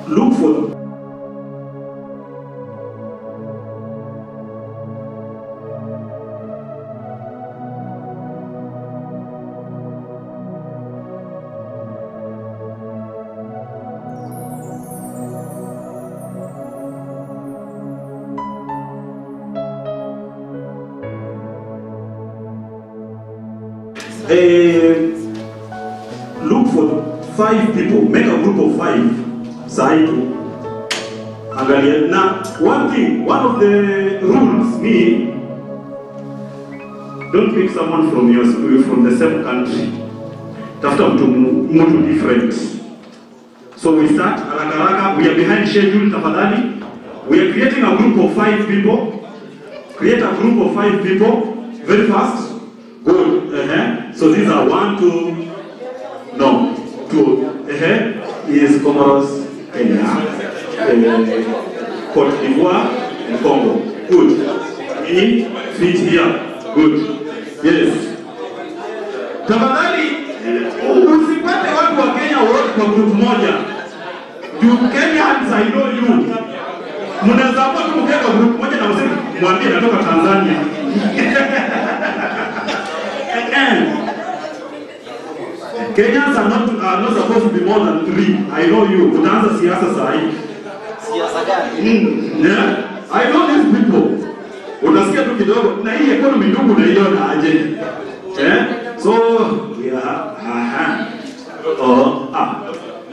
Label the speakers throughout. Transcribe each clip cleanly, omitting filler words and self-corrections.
Speaker 1: look for look for 5 people, make a group of 5. Saitu. Angalia. Now, one of the rules, don't pick someone from the same country. Tafuta mtu different. So we start, haraka, we are behind schedule, tafadhali. We are creating a group of 5 people. Create a group of 5 people, very fast. Good. So these are 1, 2, no, 2. Is Comoros, Kenya, Cote d'Ivoire, and Congo. Good. Fit here. Good. Yes. Tafadhali, usipate watu wa Kenya wote kwa group moja. You Kenyans, I know you. Mnaweza hapa tu mkeka group moja na mseme mwambie natoka Tanzania. Kenyans are not supposed to be more than 3. I know you. Utaanza siasa sahi.
Speaker 2: Siasa gani?
Speaker 1: Yeah. I know these people. Unasikia tu kidogo na hii economy ndugu na hiyo na aje. So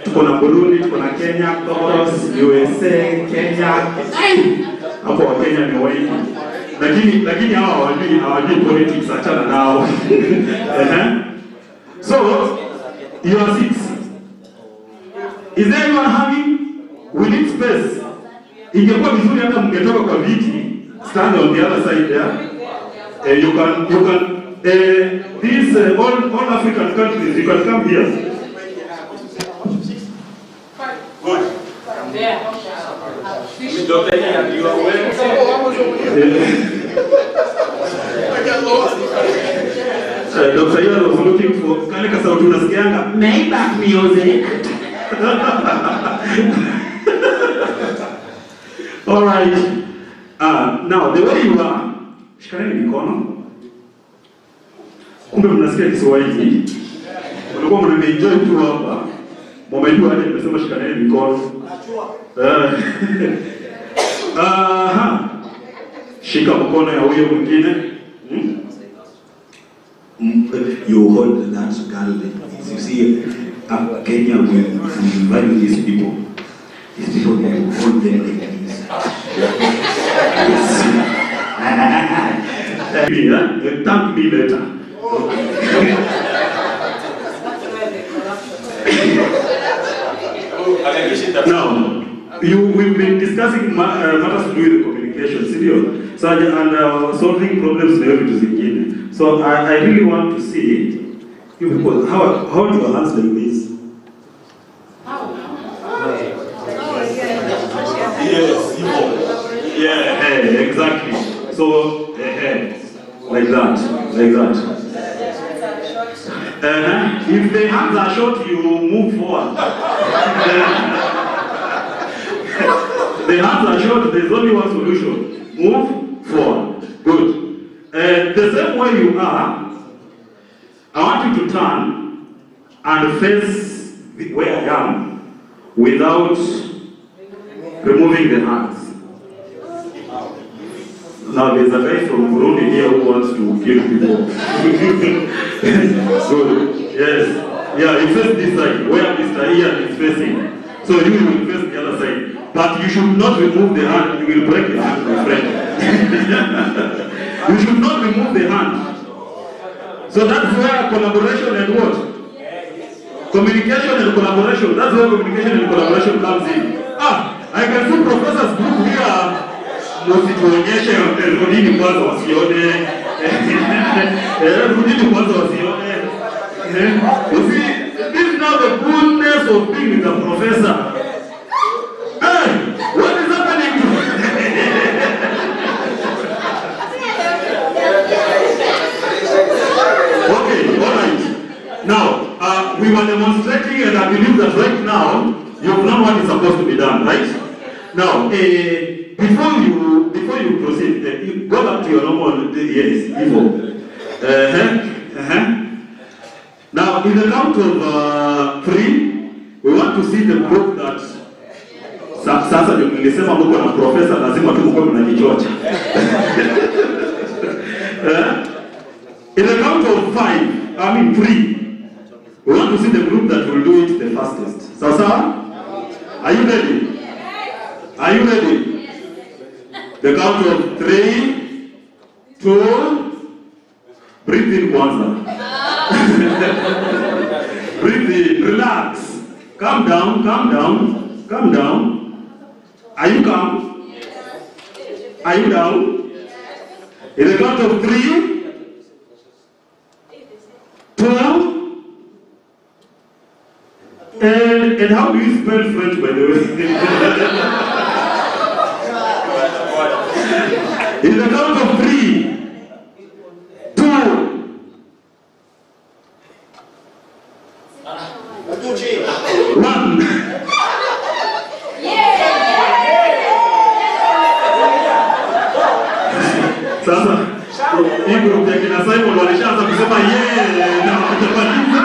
Speaker 1: tuko na Burundi, tuko na Kenya, Comoros, USA, Kenya. Hapo wa Kenya ni wengi. Lakini hawa hawajui politics, achana nao. So, you are 6. Is there anyone having? We need space. Ingekuwa vizuri hata mngetoka kwa viti, stand on the other side there. You can these all African countries, you can come here. Good. Dr. Ian, you are welcome. Dr. Ian was looking for kale ka sauti unasikianga Maybach music. All right. Now the way you are, shikaneni mikono. Kumbe mnasikia Kiswahili. Ulikuwa mnaenjoy tu hapa. Mmejua hadi nimesema shikaneni mikono. Shika mkono ya huyo mwingine.
Speaker 3: You hold that girl. You see, Kenya will value these people. These people, they hold them like this.
Speaker 1: Thank me later. Now, we've been discussing matters to do with communication, so and solving problems in every zingine. So I really want to see you people how do you hands like this? Yes, yeah, exactly. So like that. If the hands are short, you move forward. The hands are short, there's only one solution. Move forward. Good. The same way you are, I want you to turn and face where I am without removing the hands. Now there's a guy from Burundi here who wants to kill people. Good. Yes. Yeah, you face this side, where Mr. Ian is facing. So you will face the other side. But you should not remove the hand, you will break the hand, my friend. You should not remove the hand. So that's where collaboration and what? Communication and collaboration. That's where communication and collaboration comes in. I can see professors group here. Msituonyeshe rudini kwanza wasione. Rudini kwanza wasione. You see, this is now the goodness of being with a professor. Hey, what is happening to Okay, all right. Now, we were demonstrating, and I believe that right supposed to be done, right? Now, before you proceed, you go back to your normal, yes, Ivo. Now, in the count of 3, we want to see the group that sasa nilisema mko na professor lazima tu mko mnajichocha. In the count of 3, we want to see the group that will do it the fastest. Sasa, are you ready? Are you ready? The count of 3, 2, breathe in kwanza. Breathe in, relax. Calm down, calm down, calm down. Are you calm? Are you down? In the count of 3, 2, and how do you spell French, by the way? In the count of 3, 2, 1. Sasa hii group ya kina Simon walishaanza kusema na watamaliza.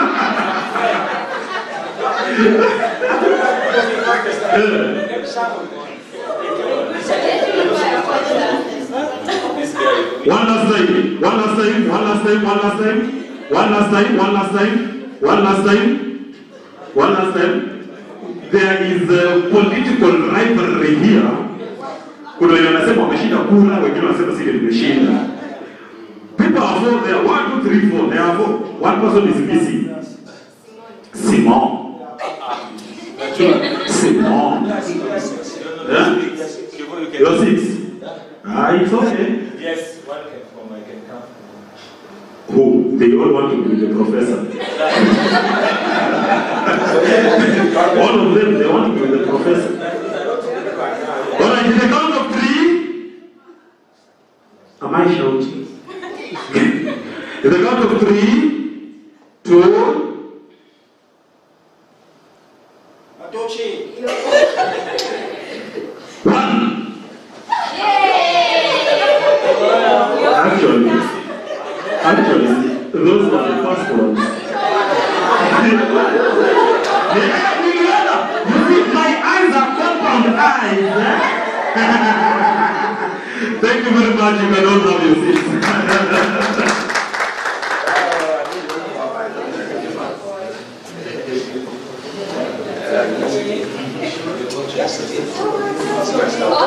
Speaker 1: One last time. There is a political rivalry here. Kuna wenye wanasema wameshinda kura, wengine wanasema sisi tumeshinda. People are voting there. 1, 2, 3, 4. They are voting. One person is missing. Simon. Yeah? You're 6. It's okay.
Speaker 4: Yes, one can come. I can come.
Speaker 1: Who? They all want to be the professor. All of them, they want to be the professor. Alright, in the count of 3, am I shouting? In the count of 3, 2, 1. Actually, those are the first ones. You see, my eyes are compound eyes. Thank you very much. You can all have your seats.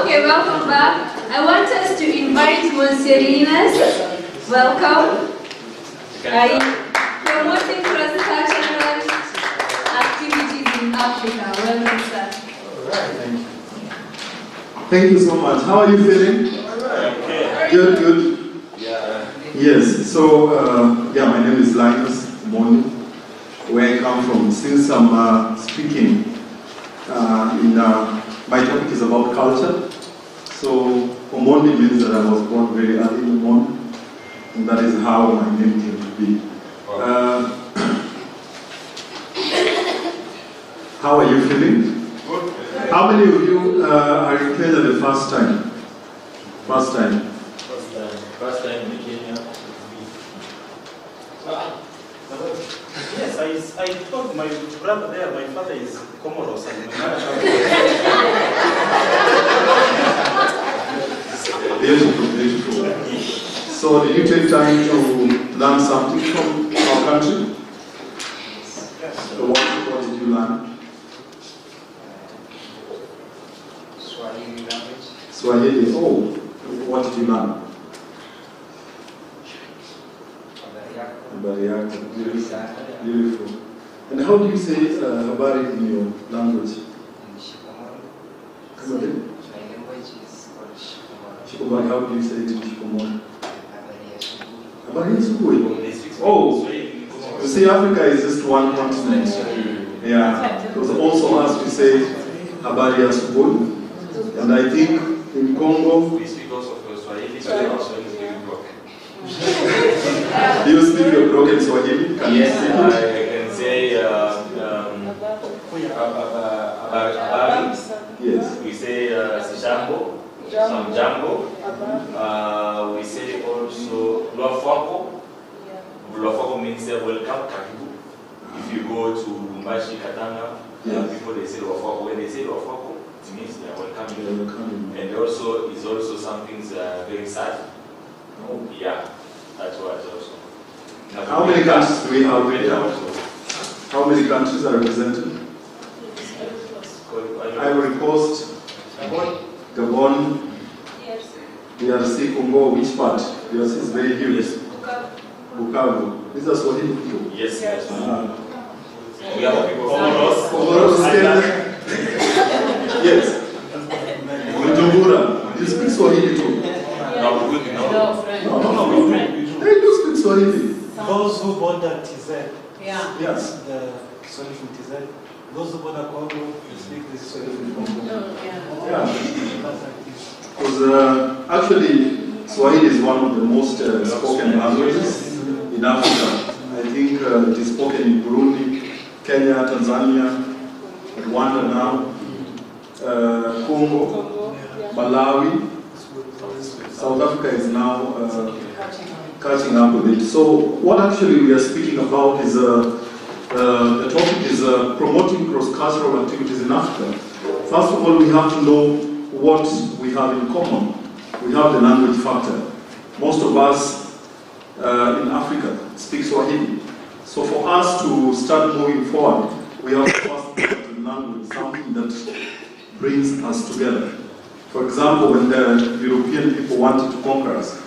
Speaker 5: Okay, welcome back. I want us to invite Monsieur Ines. Welcome. Promoting cross-cultural activities in Africa. Welcome, sir.
Speaker 6: Thank you so much. How are you feeling? Good, good.
Speaker 4: Yeah.
Speaker 6: Yes, so, my name is Linus Moni, where I come from. Since I'm speaking, my topic is about culture. So, Omondi means that I was born very early in the morning, and that is how my name came to be. How are you feeling? How many of you are in Kenya the first time? First time
Speaker 4: in Kenya. Yes, I told my brother there, my father is Comoros and my mother
Speaker 6: Beautiful, beautiful. So did you take time to learn something from our country?
Speaker 4: Yes.
Speaker 6: So what did you learn?
Speaker 4: Swahili language.
Speaker 6: Swahili. Oh, what did you learn? Habari yako. Beautiful. And how do you say habari in your language? Come again.
Speaker 7: My language is called Shikomoro.
Speaker 6: Shikomoro. How do you say it in Shikomoro? Habari asubuhi. Oh, you see, Africa is just one continent. Yeah. It was also asked to say habari asubuhi. And I think in Congo,
Speaker 4: We speak also for Swahili, so also is very broken.
Speaker 6: do you speak your broken Swahili? Can you
Speaker 4: Yes,
Speaker 6: speak
Speaker 4: I
Speaker 6: it?
Speaker 4: can say habari
Speaker 6: Yes.
Speaker 4: We say Sijambo, Samjambo. We say also Luafwako. Luafwako means welcome, Karibu. If you go to Lumbashi, Katanga, people they say Luafwako. When they say Luafwako, it means they are welcoming. And also, it's also something very sad.
Speaker 6: Oh.
Speaker 4: Yeah, that's what also.
Speaker 6: How many countries do we have here? How many countries are represented? Ivory Coast, Gabon, DRC, Congo, which part? DRC is very huge. Bukavu. These are Swahili people.
Speaker 4: Yes, yes. We have people from
Speaker 6: Comoros, Kenya. Yes. Bujumbura. You speak Swahili too?
Speaker 4: No.
Speaker 6: They do speak Swahili.
Speaker 8: Those who border TZ,
Speaker 6: Yes.
Speaker 8: the Swahili from TZ, those who border Congo, you speak this Swahili from Congo.
Speaker 6: Because actually, Swahili is one of the most spoken languages in Africa. I think it is spoken in Burundi, Kenya, Tanzania, Rwanda now, Congo, Malawi. South Africa is now catching up with it. So what actually we are speaking about is, the topic is promoting cross-cultural activities in Africa. First of all, we have to know what we have in common. We have the language factor. Most of us in Africa speak Swahili. So for us to start moving forward, we have to first look at the language, something that brings us together. For example, when the European people wanted to conquer us,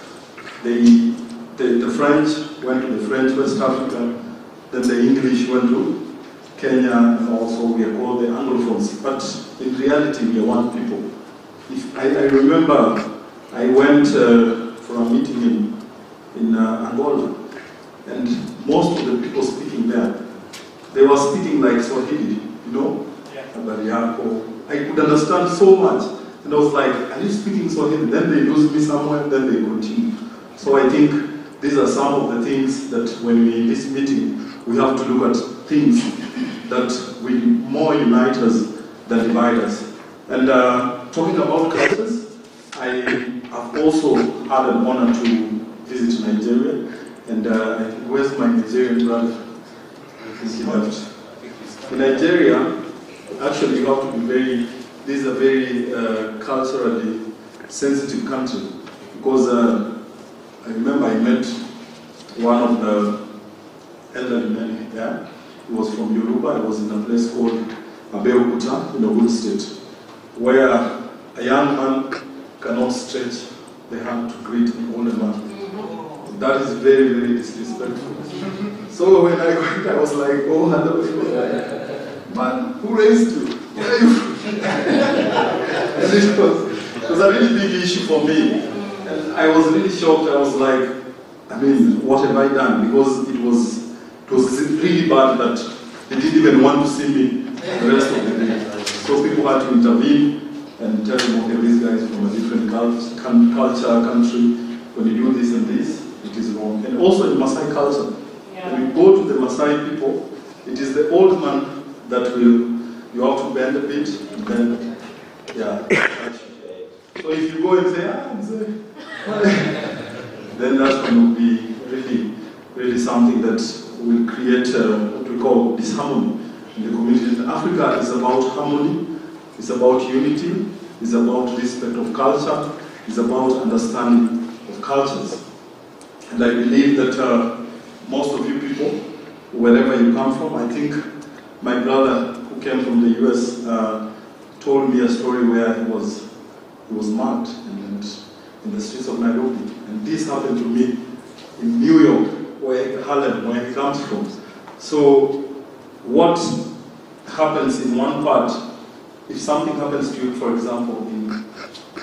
Speaker 6: the French went to the French West Africa, then the English went to Kenya, and also we are called the Anglophones. But in reality, we are one people. I remember I went for a meeting in Angola, and most of the people speaking there, they were speaking like Swahili, you know? I could understand so much. And I was like, are you speaking Swahili? Then they lose me somewhere, then they continue. So I think these are some of the things that when we're in this meeting, we have to look at things that will more unite us than divide us. And talking about cultures, I have also had an honor to visit Nigeria. And I think, where's my Nigerian brother? I think he left. In Nigeria, actually you have to be very, this is a very culturally sensitive country, because I remember I met one of the elderly men there. He was from Yoruba. He was in a place called Abeokuta in Ogun State, where a young man cannot stretch the hand to greet an older man. That is very, very disrespectful. So when I went, I was like, oh, hello. Man, who raised you? Where are you? And it was a really big issue for me. And I was really shocked. I was like, I mean, what have I done? Because it was really bad that they didn't even want to see me the rest of the day. So people had to intervene and tell them, okay, this guy is from a different culture, country. When you do this and this, it is wrong. And also in Maasai culture, when you go to the Maasai people, it is the old man that you have to bend a bit, and then, So if you go and say, then that will be really, really something that will create what we call disharmony in the community. Africa is about harmony, it's about unity, it's about respect of culture, it's about understanding of cultures. And I believe that most of you people, wherever you come from, I think my brother who came from the US told me a story where he was mugged in the streets of Nairobi. And this happened to me in New York, Harlem, where he comes from. So what happens in one part, if something happens to you, for example, in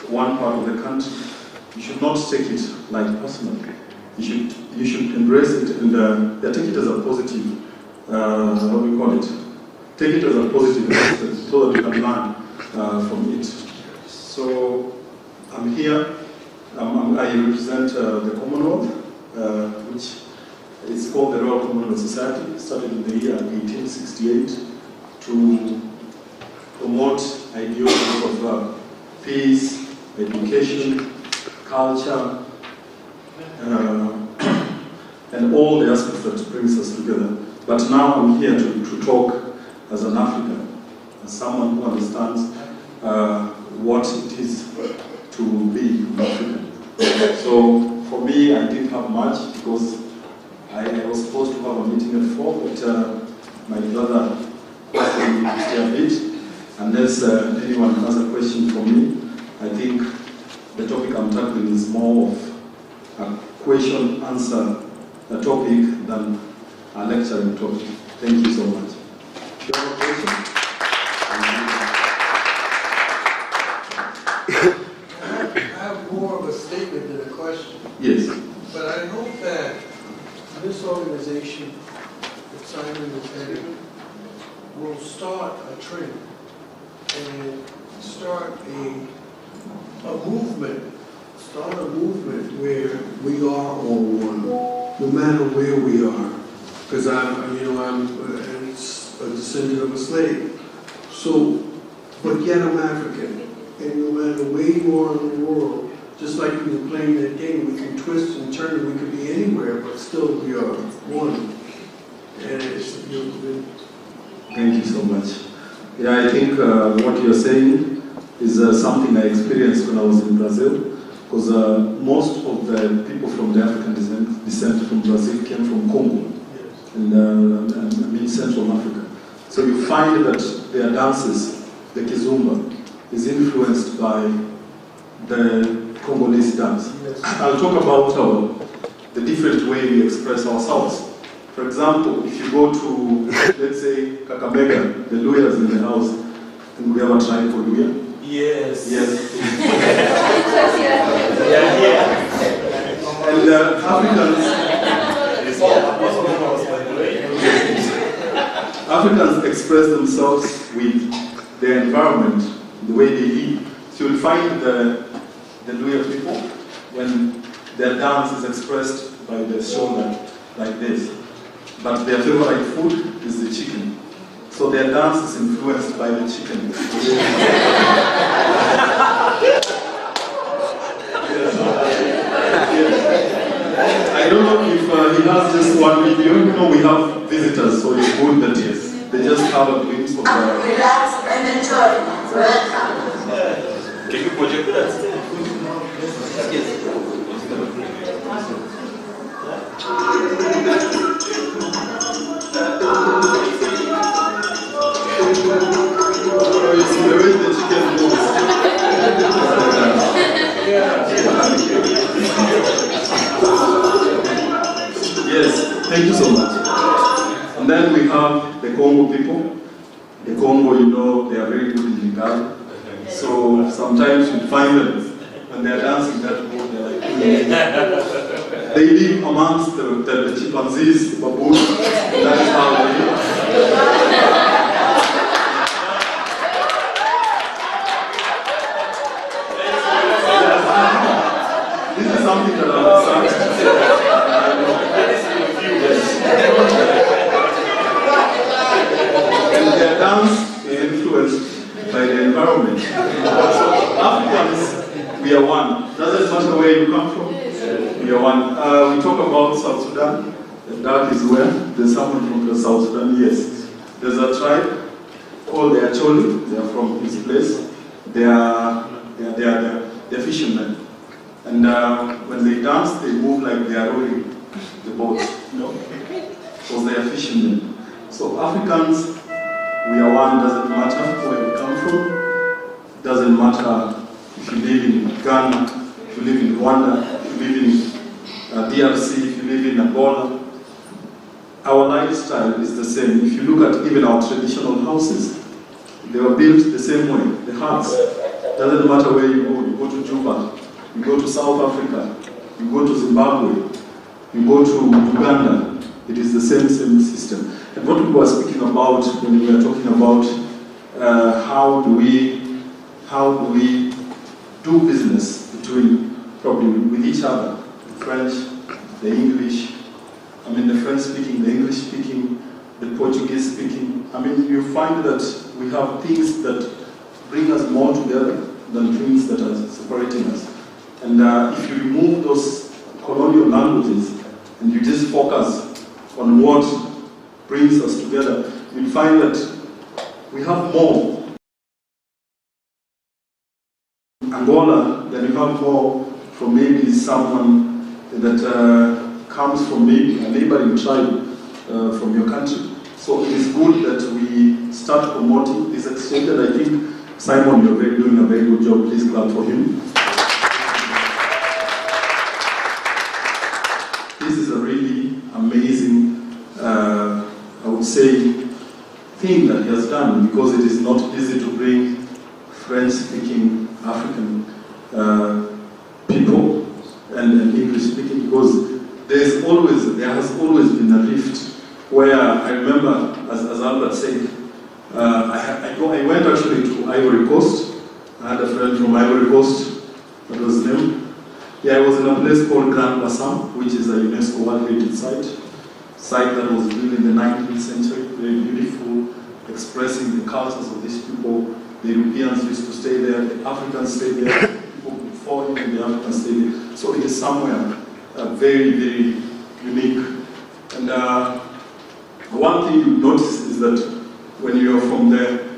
Speaker 6: one part of the country, you should not take it like personal. You should embrace it and take it as a positive, what do we call it? Take it as a positive so that you can learn from it. So I'm here. I represent the Commonwealth, which is called the Royal Commonwealth Society. It started in the year 1868 to promote ideologies of peace, education, culture, and all the aspects that brings us together. But now I'm here to talk as an African, as someone who understands what it is to be African. So for me, I didn't have much because I was supposed to have a meeting at 4, but my brother asked me to stay a bit. Unless anyone has a question for me, I think the topic I'm tackling is more of a question-answer topic than a lecturing topic. Thank you so much. Do you have a question?
Speaker 9: I have more of a statement than a question.
Speaker 6: Yes.
Speaker 9: But I hope that this organization that Simon is heading will start a trend and start a movement. Start a movement where we are all one, no matter where we are. Because I'm a descendant of a slave. So, but yet I'm African. And no matter where you are in the world, just like we were playing that game, we can twist and turn, we could be anywhere, but still we are one. And it's a beautiful thing.
Speaker 6: Thank you so much. Yeah, I think what you're saying is something I experienced when I was in Brazil. Because most of the people from the African descent from Brazil came from Congo, and Central Africa. So you find that their dances, the Kizumba, is influenced by the Congolese dance. Yes. I'll talk about the different way we express ourselves. For example, if you go to, let's say, Kakamega, the Luyas in the house, and we have a tribe called Luya.
Speaker 4: Yes.
Speaker 6: Yes.
Speaker 4: Yeah.
Speaker 6: And Africans express themselves with their environment, the way they live. So you'll find the Luya people, when their dance is expressed by the shoulder, like this. But their favorite food is the chicken. So their dance is influenced by the chicken. I don't know if he has just one video. You know, we have visitors, so it's good that they just have a glimpse of
Speaker 10: relax and enjoy. Welcome.
Speaker 4: Can you project that?
Speaker 6: It's the way the chicken moves. Yes, thank you so much. And then we have the Congo people. The Congo, you know, they are very good in Lingala. So sometimes you find them when they are dancing that move, they're like, they live amongst the chimpanzees, the baboons. That is how they live. This is something that I understand. And their dance is influenced by the environment. So Africans, we are one. Doesn't matter where you come from, we are one. We talk about South Sudan, and that is where there's someone from the South Sudan, yes. There's a tribe called the Acholi, they are from this place. They are fishermen. And when they dance, they move like they are rowing the boat, you know, because they are fishermen. So Africans, we are one. Doesn't matter where we come from. Doesn't matter if you live in Ghana, if you live in Rwanda, if you live in DRC, if you live in Angola. Our lifestyle is the same. If you look at even our traditional houses, they were built the same way. The huts. Doesn't matter where you go. You go to Juba, you go to South Africa, you go to Zimbabwe, you go to Uganda. It is the same system. And what we were speaking about when we were talking about how do we do business between probably with each other, the French, the English. I mean, the French speaking, the English speaking, the Portuguese speaking. I mean, you find that we have things that bring us more together than things that are separating us. And if you remove those colonial languages and you just focus on what brings us together, you'll find that we have more Angola than you have more from maybe someone that comes from maybe a neighboring tribe from your country. So it is good that we start promoting this exchange, and I think, Simon, you're doing a very good job. Please clap for him. This is a really amazing, I would say, thing that he has done, because it is not easy to bring French-speaking African people and English-speaking, because there has always been a rift. Where I remember, as Albert said, I went actually to Ivory Coast. I had a friend from Ivory Coast. That was his name. Yeah, I was in a place called Grand Bassam, which is a UNESCO World Heritage site that was built in the 19th century, very beautiful, expressing the cultures of these people. The Europeans used to stay there, the Africans stayed there, people before even the Africans stayed there. So it is somewhere very, very unique. And one thing you notice is that when you are from there,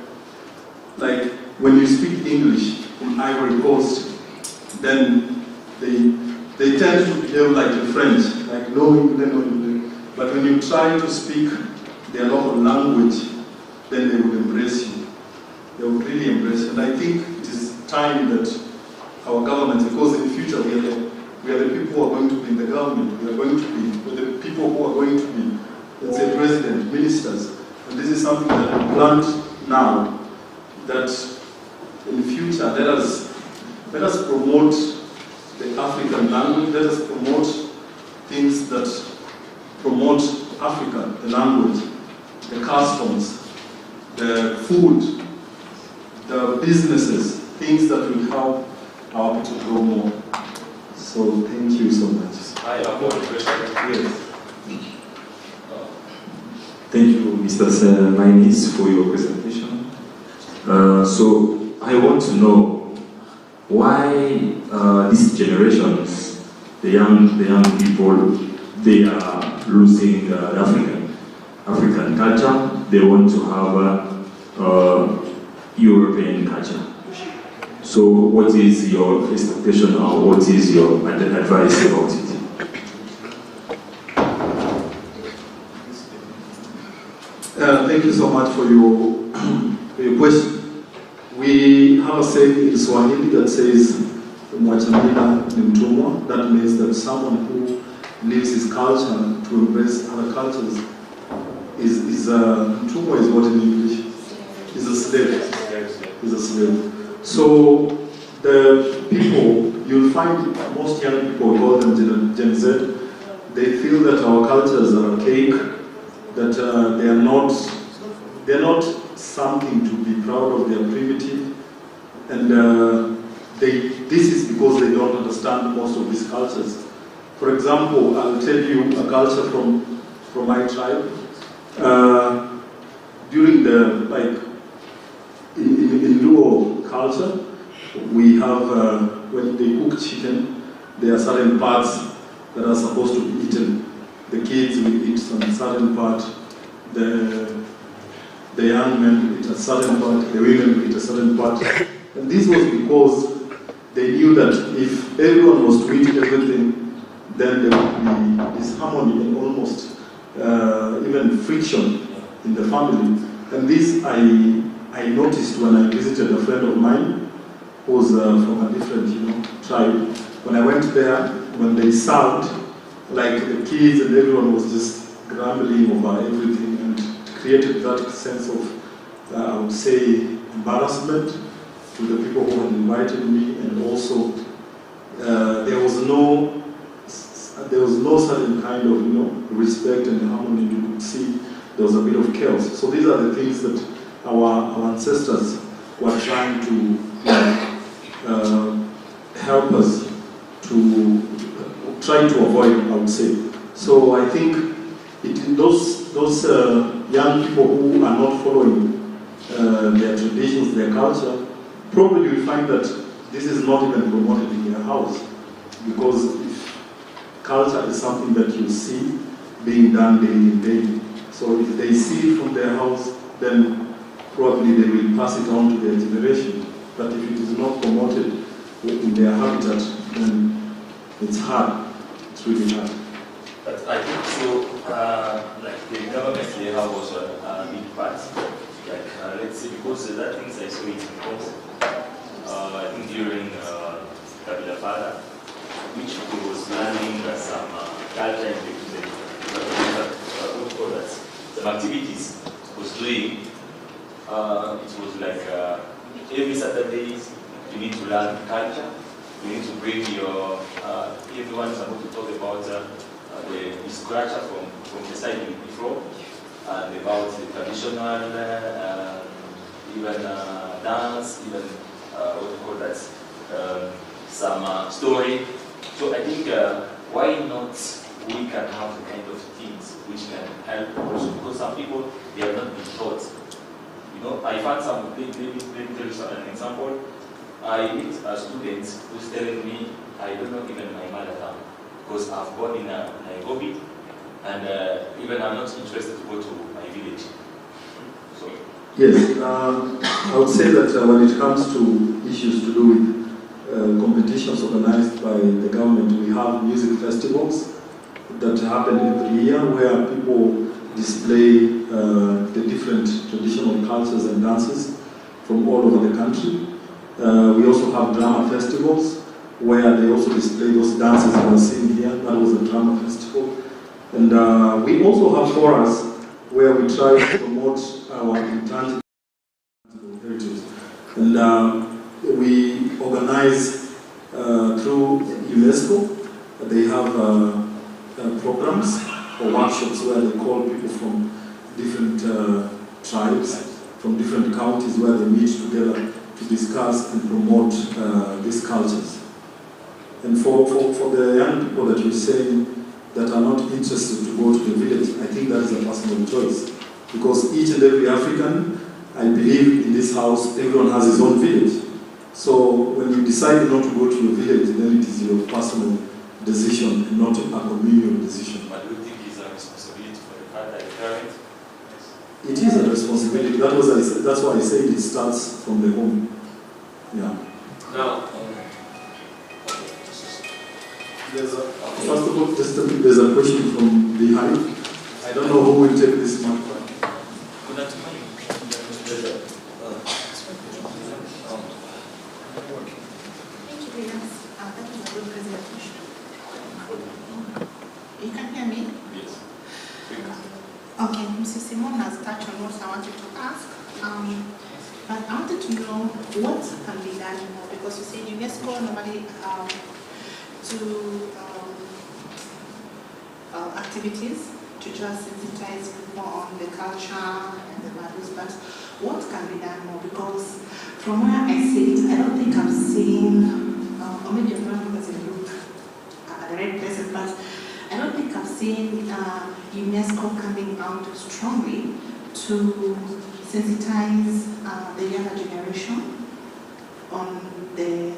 Speaker 6: like when you speak English in Ivory Coast, then they tend to behave like the French, like no English. But when you try to speak their local language, then they will embrace you. They will really embrace you. And I think it is time that our government, because in the future we are the people who are going to be in the government, we are the people who are going to be, let's say, president, ministers. And this is something that we planned now, that in the future, let us promote the African language, let us promote things that promote Africa, the language, the customs, the food, the businesses, things that will help our people grow more. So thank you so much.
Speaker 4: I have one question.
Speaker 6: Yes.
Speaker 11: Thank you, Mr. Mainis, for your presentation. So I want to know why these generations, the young people, they are losing African culture. They want to have European culture. So what is your expectation, or what is your advice about it?
Speaker 6: Thank you so much for your question. We have a saying in Swahili that says, "Mwachamila ni mtumwa." That means that someone who leaves his culture to embrace other cultures is mtumwa is what in English? Is a slave. Is a slave. So the people, you'll find most young people, call them Gen Z, they feel that our cultures are archaic, that they're not something to be proud of, they're primitive, and this is because they don't understand most of these cultures. For example, I'll tell you a culture from my tribe. During in Luo culture, we have, when they cook chicken, there are certain parts that are supposed to be eaten. The kids will eat some certain part, the young men eat a certain part, the women eat a certain part. And this was because they knew that if everyone was to eat everything, then there would be disharmony and almost even friction in the family. And this I noticed when I visited a friend of mine who was from a different tribe. When I went there, when they served, like the kids and everyone was just grumbling over everything, and created that sense of, I would say, embarrassment to the people who had invited me, and also there was no certain kind of respect and harmony. You could see there was a bit of chaos. So these are the things that our ancestors were trying to help us to try to avoid, I would say. So I think those young people who are not following their traditions, their culture, probably you'll find that this is not even promoted in your house, because if culture is something that you see being done day in day. So if they see it from their house, then probably they will pass it on to their generation. But if it is not promoted in their habitat, then it's hard. It's really hard.
Speaker 4: But I think so, like the government there was a big part. Like, let's say, because that things I saw it in Congo, I think during Kabila Father, which he was learning some culture and some activities was doing. It was like every Saturdays you need to learn culture. You need to bring your everyone is about to talk about the culture from the side before, and about the traditional even dance, even what do you call that, some story. So I think why not we can have the kind of things which can help also, because some people they have not been taught. You know, I found some. Let me tell you an example. I meet a student who's telling me I don't know even my mother tongue because I've born in Nairobi, and even I'm not interested to go to my village. So
Speaker 6: yes, I would say that when it comes to issues to do with competitions organized by the government, we have music festivals that happen every year where people display the different traditional cultures and dances from all over the country. We also have drama festivals where they also display those dances that are seen here. That was a drama festival. And we also have forums where we try to promote our intangible heritage. And we organize through UNESCO. They have programs or workshops where they call people from different tribes, from different counties, where they meet together to discuss and promote these cultures. And for the young people that you're saying that are not interested to go to the village, I think that is a personal choice. Because each and every African, I believe in this house, everyone has his own village. So when you decide not to go to your village, then it is your personal decision and not a communal decision.
Speaker 4: But do you think it's a responsibility for the parent?
Speaker 6: It is a responsibility. That's why I said it starts from the home. Yeah.
Speaker 4: Now,
Speaker 6: first of all, there's a question from behind. I don't know who will take this microphone.
Speaker 12: You can hear me?
Speaker 4: Yes.
Speaker 12: Okay, Mrs. Simon has touched on what I wanted to ask. But I wanted to know what can be done more, because you said UNESCO normally do activities to just sensitize people on the culture and the values, but what can be done more? Because from where I sit, I don't think I've seen, or maybe I'm not because I look at the right places, but I don't think I've seen UNESCO coming out strongly to sensitize the younger generation on their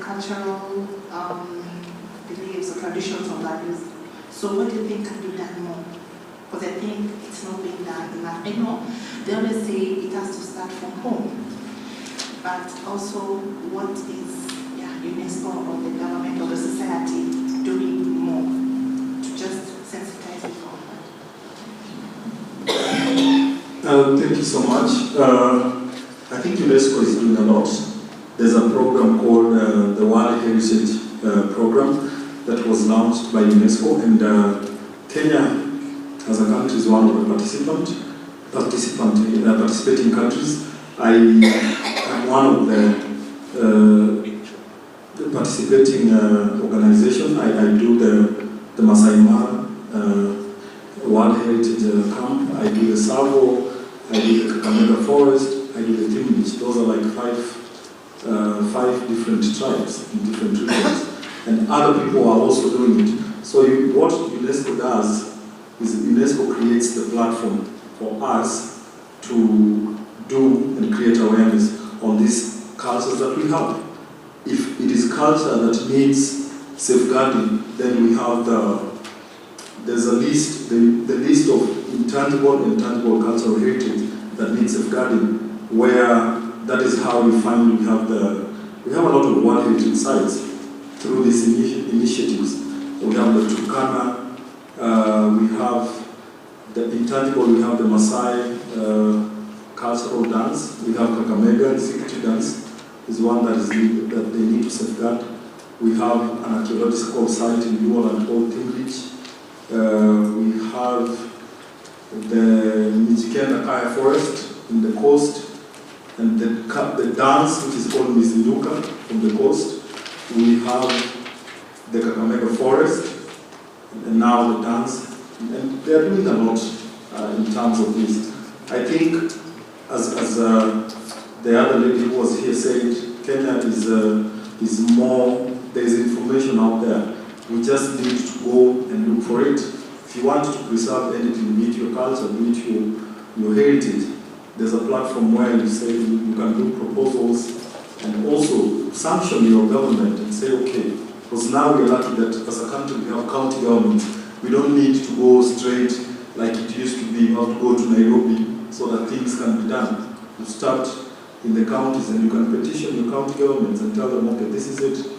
Speaker 12: cultural beliefs or traditions or values. So what do you think can be done more? Because I think it's not being done enough. I know they always say it has to start from home, but also what is UNESCO or the government or the society doing more to just sensitize people on that?
Speaker 6: Thank you so much. I think UNESCO is doing a lot. There's a program called the World Heritage Program that was launched by UNESCO, and Kenya as a country is one of the participating countries. I am one of the participating organization. I do the Masai Mara World Heritage Camp. I do the Savo. I do the Kakamega Forest. I do the Timlich. Those are like five different tribes in different regions. And other people are also doing it. So what UNESCO does is UNESCO creates the platform for us to do and create awareness on this cultures that we have. If it is culture that needs safeguarding, then we have there's a list, the list of intangible and tangible cultural heritage that needs safeguarding, where that is how we find we have a lot of World Heritage sites through these initiatives. We have the Turkana, we have the intangible, we have the Maasai cultural dance, we have Kakamega, the Sikiti dance is one that they need to safeguard. We have an archaeological site in New Orleans called Timlich. We have the Mijikenda Kaya forest in the coast, and the dance which is called Mizinuka from the coast. We have the Kakamega forest, and now the dance, and they are doing a lot in terms of this. I think, as the other lady who was here said, Kenya is more, there is information out there. We just need to go and look for it. If you want to preserve anything, be it your culture, be it your heritage, there's a platform where you say you can do proposals and also sanction your government and say, okay, because now we're lucky that as a country we have county governments. We don't need to go straight like it used to be, you have to go to Nairobi so that things can be done. You start in the counties and you can petition your county governments and tell them, okay, this is it.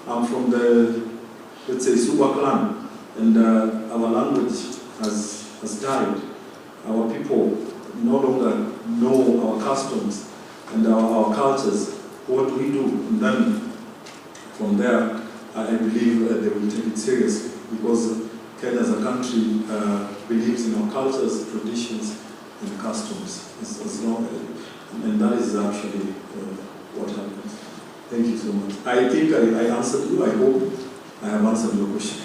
Speaker 6: I'm from the, let's say, Suba clan, and our language has died. Our people no longer know our customs and our cultures. What we do, and then from there, I believe they will take it seriously, because Kenya as a country believes in our cultures, traditions, and customs. As long, and that is actually what happens. Thank you so much. I think I answered you. I hope I have answered your question.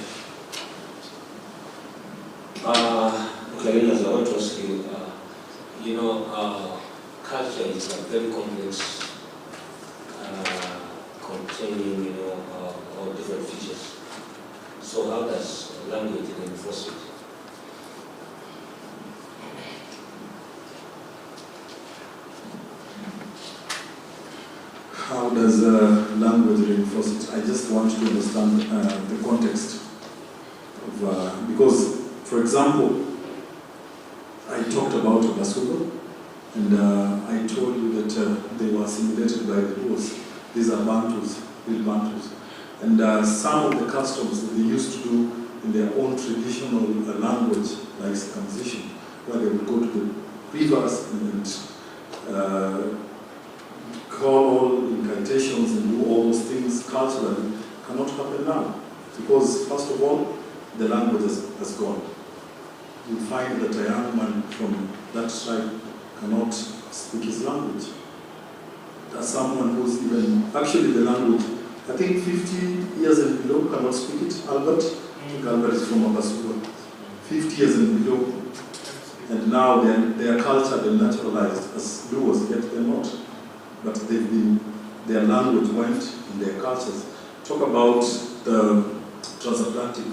Speaker 13: Okay, as I want to ask you, culture is a very complex, containing, all different features. So how does language reinforce it?
Speaker 6: How does language reinforce it? I just want to understand the context of, because, for example, I talked about Basuba, and I told you that they were assimilated by the Boers. These are Bantus, real Bantus. And some of the customs that they used to do in their own traditional language, like circumcision, where they would go to the rivers and call all incantations and do all those things culturally, cannot happen now. Because, first of all, the language has gone. You find that a young man from that tribe cannot speak his language. There's someone who's even, actually the language, I think 50 years and below cannot speak it. Albert? I think Albert is from Abasuba. 50 years and below. And now they are cultured and naturalized as Luos, yet they're not. But they've been, their language went in their cultures. Talk about the transatlantic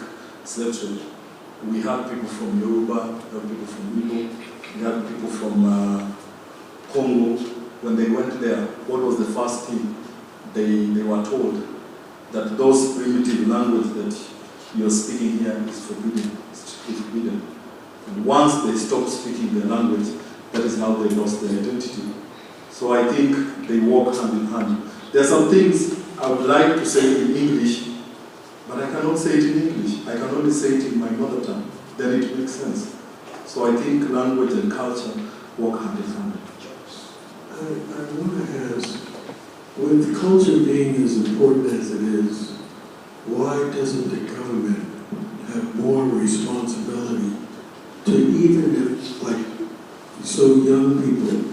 Speaker 6: slave trade. We had people from Yoruba, we had people from Igbo, we had people from Congo. When they went there, what was the first thing they were told? That those primitive language that you're speaking here is forbidden. It's forbidden. And once they stopped speaking their language, that is how they lost their identity. So I think they walk hand in hand. There are some things I would like to say in English, but I cannot say it in English. I can only say it in my mother tongue. Then it makes sense. So I think language and culture walk hand in hand.
Speaker 9: I want to ask, with culture being as important as it is, why doesn't the government have more responsibility to, even if, like, so young people,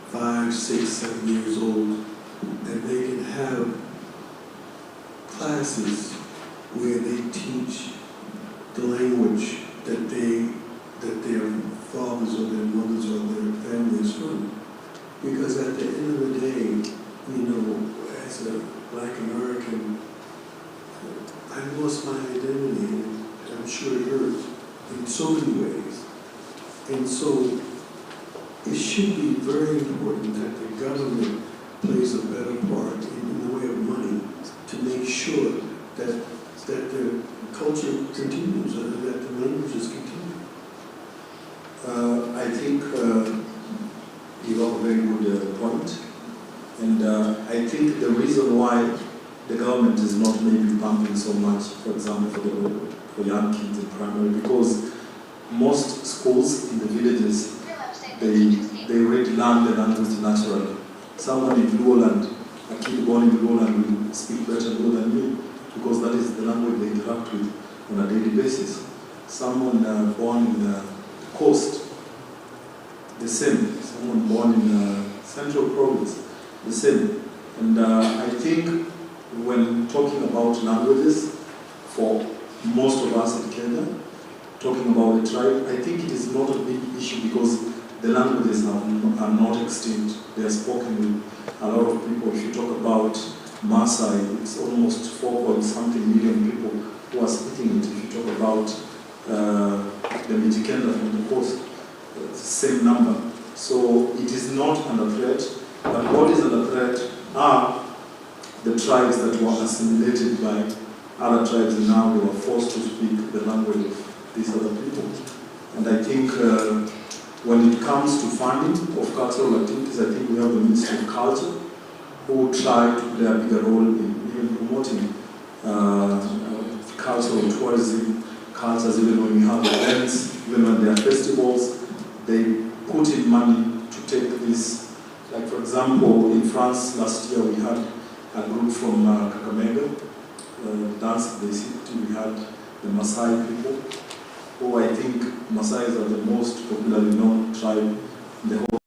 Speaker 9: 5, 6, 7 years old, and they can have classes where they teach the language that their fathers or their mothers or their families from. Because at the end of the day, as a Black American, I lost my identity, and I'm sure it hurt in so many ways. And so it should be very important that the government plays a better part in the way of money to make sure that the culture continues and that the languages continue.
Speaker 6: I think you have a very good point. And I think the reason why the government is not maybe pumping so much, for example, for young kids in primary, because most schools in the villages, they already learn the language naturally. Someone in Luoland, a kid born in Luoland will speak better Luo than me, because that is the language they interact with on a daily basis. Someone born in the coast, the same. Someone born in Central Province, the same. And I think when talking about languages, for most of us in Kenya, talking about the tribe, I think it is not a big issue because the languages are not extinct. They are spoken with a lot of people. If you talk about Maasai, it's almost 4-point-something million people who are speaking it. If you talk about the Mijikenda from the coast, it's the same number. So it is not under threat, but what is under threat are the tribes that were assimilated by other tribes and now they were forced to speak the language of these other people. And I think when it comes to funding of cultural activities, I think we have the Ministry of Culture who try to play a bigger role in even promoting cultural tourism, cultures, even when we have events, even when there are festivals, they put in money to take this. Like for example, in France last year we had a group from Kakamega, dance they city, we had the Maasai people, who I think Maasais are the most popularly known tribe in the whole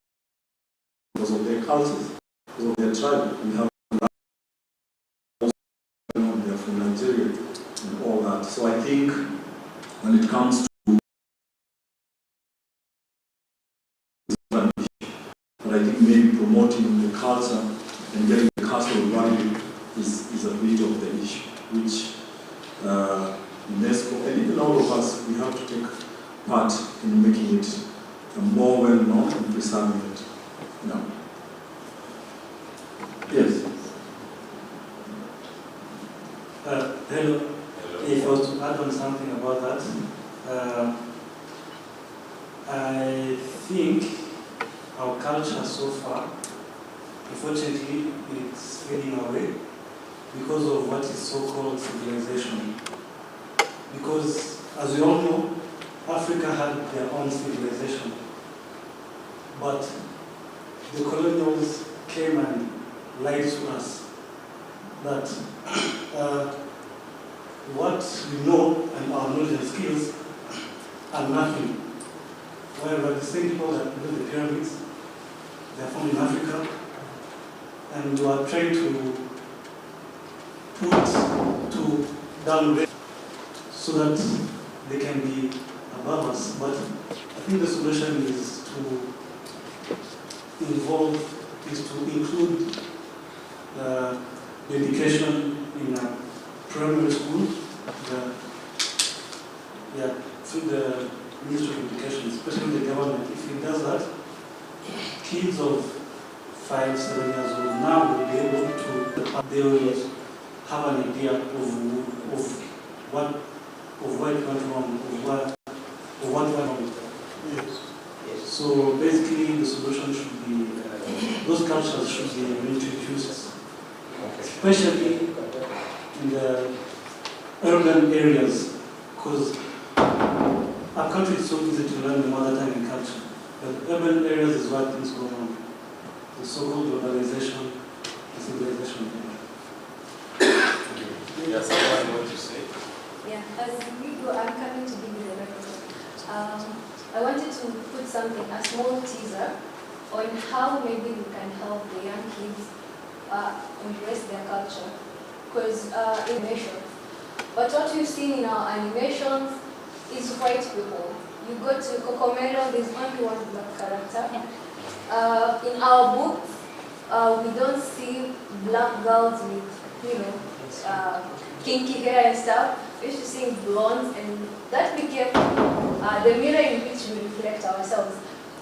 Speaker 6: because of their cultures, because of their tribe. We have they are from Nigeria and all that. So I think when it comes to but I think maybe promoting the culture and getting the cultural value is a bit of the issue, which UNESCO and even all of us, we have to take part in making it more well known and preserving it. No. Yes.
Speaker 8: Hello. If I was to add on something about that, I think our culture so far, unfortunately, it's fading away because of what is so-called civilization. Because, as we all know, Africa had their own civilization. But the colonials came and lied to us that what we know and our knowledge and skills are nothing. However, the same people that built the pyramids, they are found in Africa, and we are trying to downgrade so that they can be above us. But I think the solution is to include the education in a primary school, through the Ministry of Education, especially the government. If it does that, kids of 5, 7 years old now will be able to, they will have an idea of what went wrong, of what went wrong. Yes. So basically the solution should be, those cultures should be reintroduced, especially in the urban areas, because our country is so easy to learn the mother tongue and culture, but urban areas is where things go wrong. The so-called globalization, the civilization.
Speaker 4: Yeah, someone want to say?
Speaker 5: Yeah, as we go, I'm coming to give you the record. I wanted to put something, a small teaser, on how maybe we can help the young kids embrace their culture. Because animation. But what we've seen in our animations is white people. You go to Cocomero, there's only one black character. In our books, we don't see black girls with, kinky hair and stuff. We used to see blondes, and that became the mirror in which we reflect ourselves.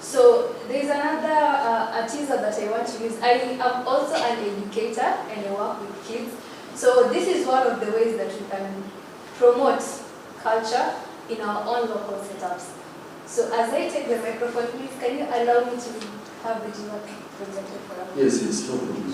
Speaker 5: So there's another a teaser that I want to use. I am also an educator and I work with kids. So this is one of the ways that we can promote culture in our own local setups. So as I take the microphone, please, can you allow me to have the teaser presented for us?
Speaker 6: Yes, yes, no problem.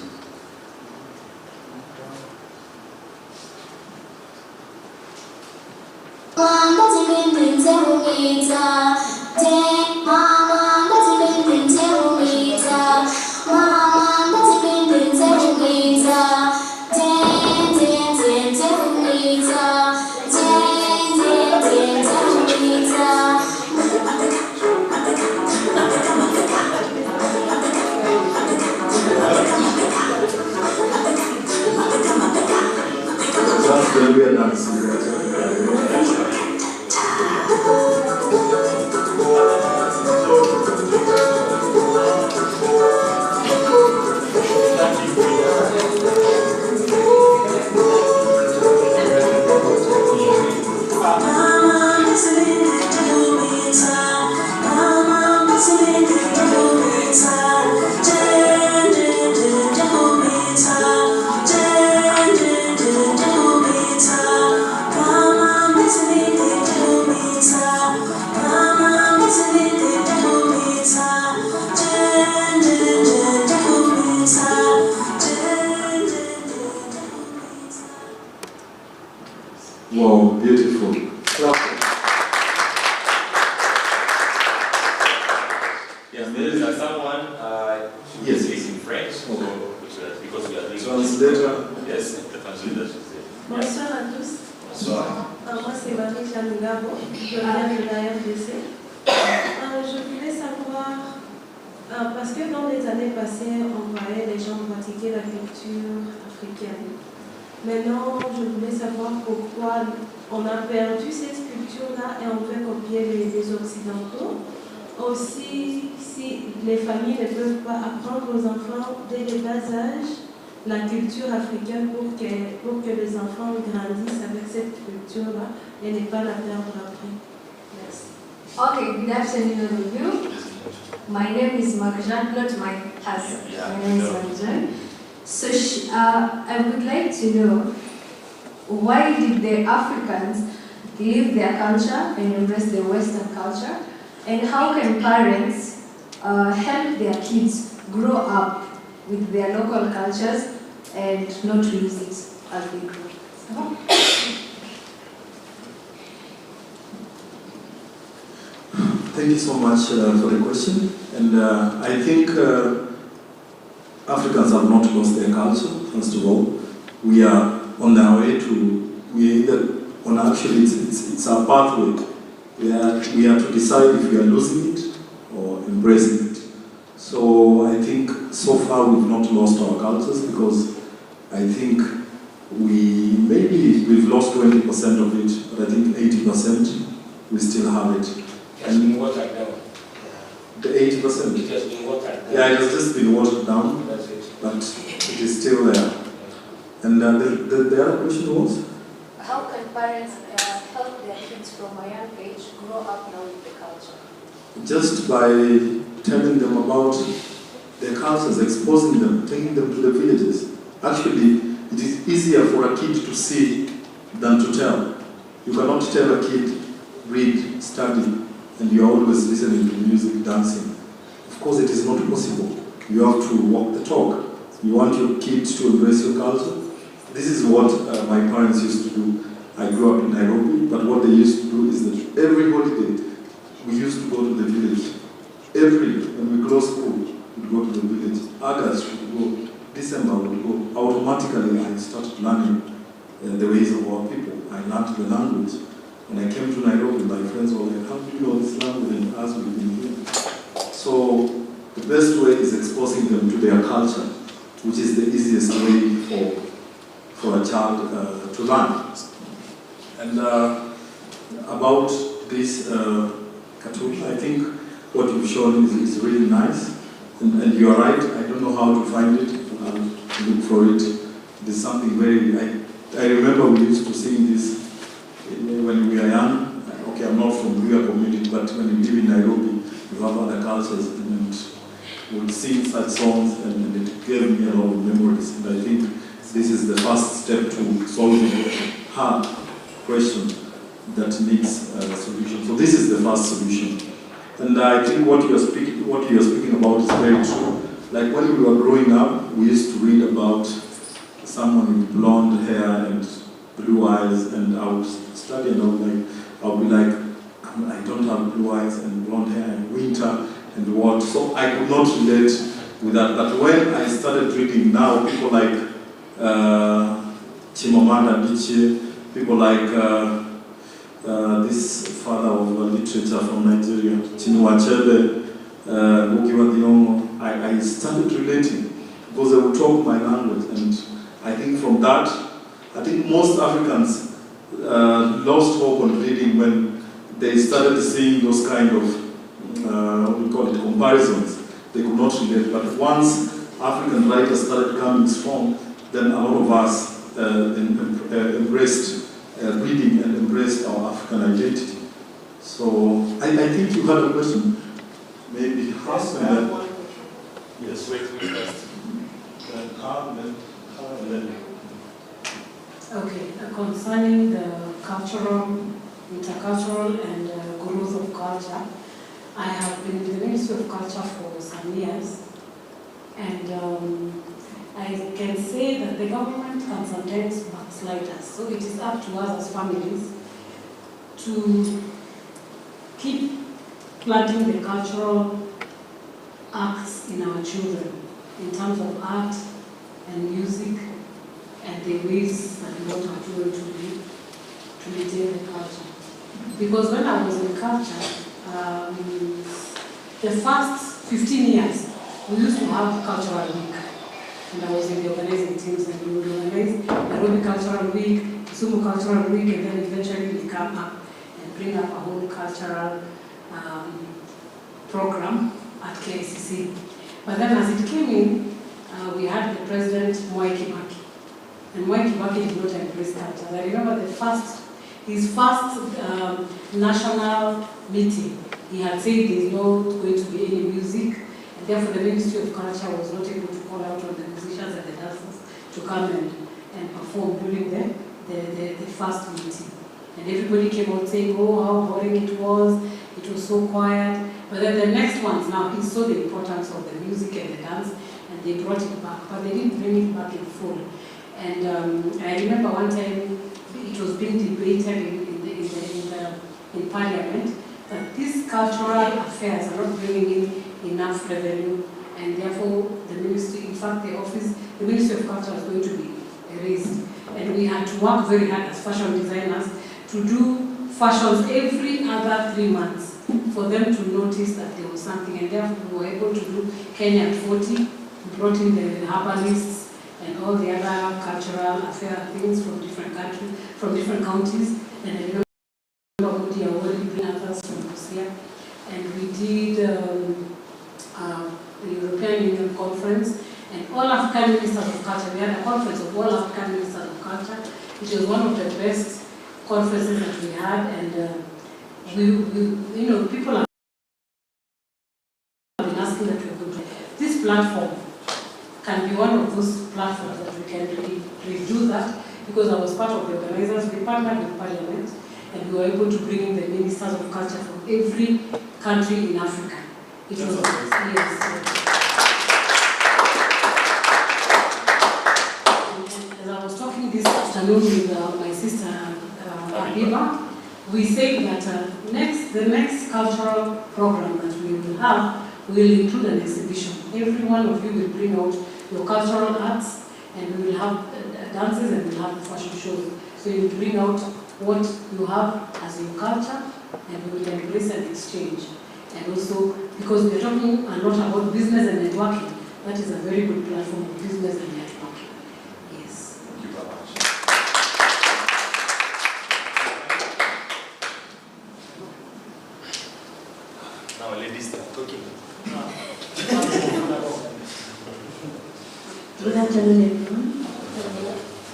Speaker 6: That's the way dancing. Wow, beautiful.
Speaker 4: Yes, there is someone who speaks in French, so because we are doing
Speaker 6: translator.
Speaker 4: Yes, the translator should say.
Speaker 14: Bonsoir à tous.
Speaker 4: Bonsoir.
Speaker 14: Moi c'est Marie-Jeanne Mugabo, je viens de la RDC. Je voulais savoir, parce que dans les années passées, on voyait les gens pratiquer la culture africaine. Maintenant, je voulais savoir pourquoi on a perdu cette culture-là et on veut copier les Occidentaux. Aussi, si les familles ne peuvent pas apprendre aux enfants dès le bas âge la culture africaine pour que les enfants grandissent avec cette culture-là et ne pas la perdre après. Merci.
Speaker 5: Okay, good afternoon all of you. My name is Marjan, not my husband. My name is Marjan. So I would like to know, why did the Africans leave their culture and embrace the Western culture? And how can parents help their kids grow up with their local cultures and not lose it as they grow?
Speaker 6: Thank you so much for the question. And I think Africans have not lost their culture, first of all. We are on our way to, it's our pathway. We are to decide if we are losing it or embracing it. So I think so far we've not lost our cultures, because I think we've lost 20% of it, but I think 80% we still have it.
Speaker 13: It has been watered down.
Speaker 6: The 80%?
Speaker 13: It has been watered down.
Speaker 6: Yeah, it has just been watered down,
Speaker 13: That's it.
Speaker 6: but it is still there. And the other question was?
Speaker 5: How can parents help their kids from a young age grow up now with the culture?
Speaker 6: Just by telling them about their cultures, exposing them, taking them to the villages. Actually, it is easier for a kid to see than to tell. You cannot tell a kid, read, study, and you're always listening to music, dancing. Of course, it is not possible. You have to walk the talk. You want your kids to embrace your culture. This is what my parents used to do. I grew up in Nairobi, but what they used to do is that every holiday, we used to go to the village. When we close school, we'd go to the village. August would go, December would go. Automatically, I started learning the ways of our people. I learned the language. When I came to Nairobi, my friends were like, how do you know this language? And as we've been here. So the best way is exposing them to their culture, which is the easiest way for a child to learn. And about this cartoon, I think what you've shown is really nice. And you're right, I don't know how to find it. I'll look for it. There's something very, I remember we used to sing this when we were young. Okay, I'm not from Luya community, but when you live in Nairobi, you have other cultures and would sing such songs, and it gave me a lot of memories. And I think this is the first step to solving her question that needs a solution. So this is the first solution. And I think what you are speaking about is very true. Like when we were growing up, we used to read about someone with blonde hair and blue eyes, and I would study and I would be like, I don't have blue eyes and blonde hair and winter and what. So I could not relate with that. But when I started reading now, people like Chimamanda Adichie, people like this father of literature from Nigeria, Chinua Achebe, Mukiwa Diongo, I started relating because they would talk my language, and I think from that, I think most Africans lost hope on reading when they started seeing those kind of, what we call it, comparisons. They could not relate. But once African writers started coming strong, then a lot of us embraced reading and embraced our African identity. So I think you had a question. Maybe half and then. Yes, wait first. Then half and then.
Speaker 15: Okay, concerning the cultural, intercultural and growth of culture, I have been in the Ministry of Culture for some years, and I can say that the government can sometimes backslide us, so it is up to us as families to keep planting the cultural acts in our children in terms of art and music and the ways that we want our children to retain the culture. Because when I was in culture, the first 15 years, we used to have cultural week. And I was in the organizing teams, and we would organize Nairobi Cultural Week, Kisumu Cultural Week, and then eventually we come up and bring up a whole cultural program at KICC. But then as it came in, we had the President Mwai Kibaki. And Mwai Kibaki did not embrace culture. I remember his first national meeting, he had said there is not going to be any music, and therefore the Ministry of Culture was not able to call out on the musicians and the dancers to come and perform during the first meeting. And everybody came out saying, oh, how boring it was so quiet. But then the next ones now, he saw the importance of the music and the dance, and they brought it back, but they didn't bring it back in full. And I remember one time it was being debated in Parliament that these cultural affairs are not bringing in enough revenue, and therefore the ministry, in fact the Ministry of Culture was going to be erased. And we had to work very hard as fashion designers to do fashions every other 3 months for them to notice that there was something, and therefore we were able to do Kenya at 40, we brought in the herbalists and all the other cultural affair things from different countries, from different counties, and I remember the award bring others from Busia, and we did the European Union Conference, and all African Ministers of Culture. We had a conference of all African Ministers of Culture, which was one of the best conferences that we had, and people have been asking that we could. This platform can be one of those platforms that we can really do that, because I was part of the organizers. We partnered with Parliament, and we were able to bring in the Ministers of Culture from every country in Africa. It was yes. As I was talking this afternoon with my sister Abiba, we say that the next cultural program that we will have will include an exhibition. Every one of you will bring out your cultural arts, and we will have dances, and we will have fashion shows. So you will bring out what you have as your culture, and we will embrace and exchange. And also, because we are talking a lot about business and networking, that is a very good platform of business and networking. Yes.
Speaker 4: Thank you very much. Now, ladies, start talking.
Speaker 16: Good afternoon, everyone.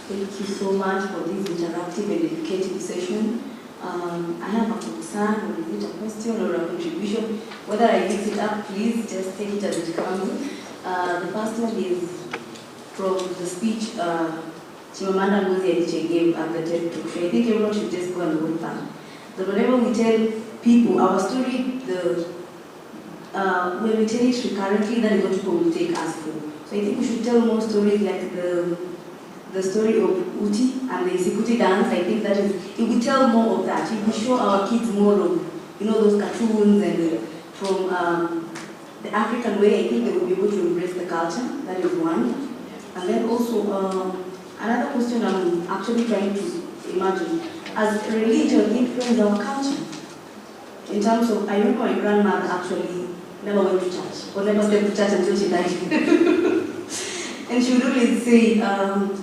Speaker 16: Thank you so much for this interactive and educative session. I have a concern, or is it a question or a contribution? Whether I mix it up, please just take it as it comes. The first one is from the speech Chimamanda Ngozi Adichie gave at the TED Talk. I think everyone should just go and look back. That whenever we tell people our story, when we tell it recurrently, that is what people will take us for. So I think we should tell more stories like the story of Uti and the Isikuti dance. I think that is, if we tell more of that, if we show our kids more of, those cartoons and from the African way, I think they will be able to embrace the culture. That is one. And then also, another question I'm actually trying to imagine, as religion influences our culture. In terms of, I remember my grandmother actually never went to church, or never stepped to church until she died. And she would always say,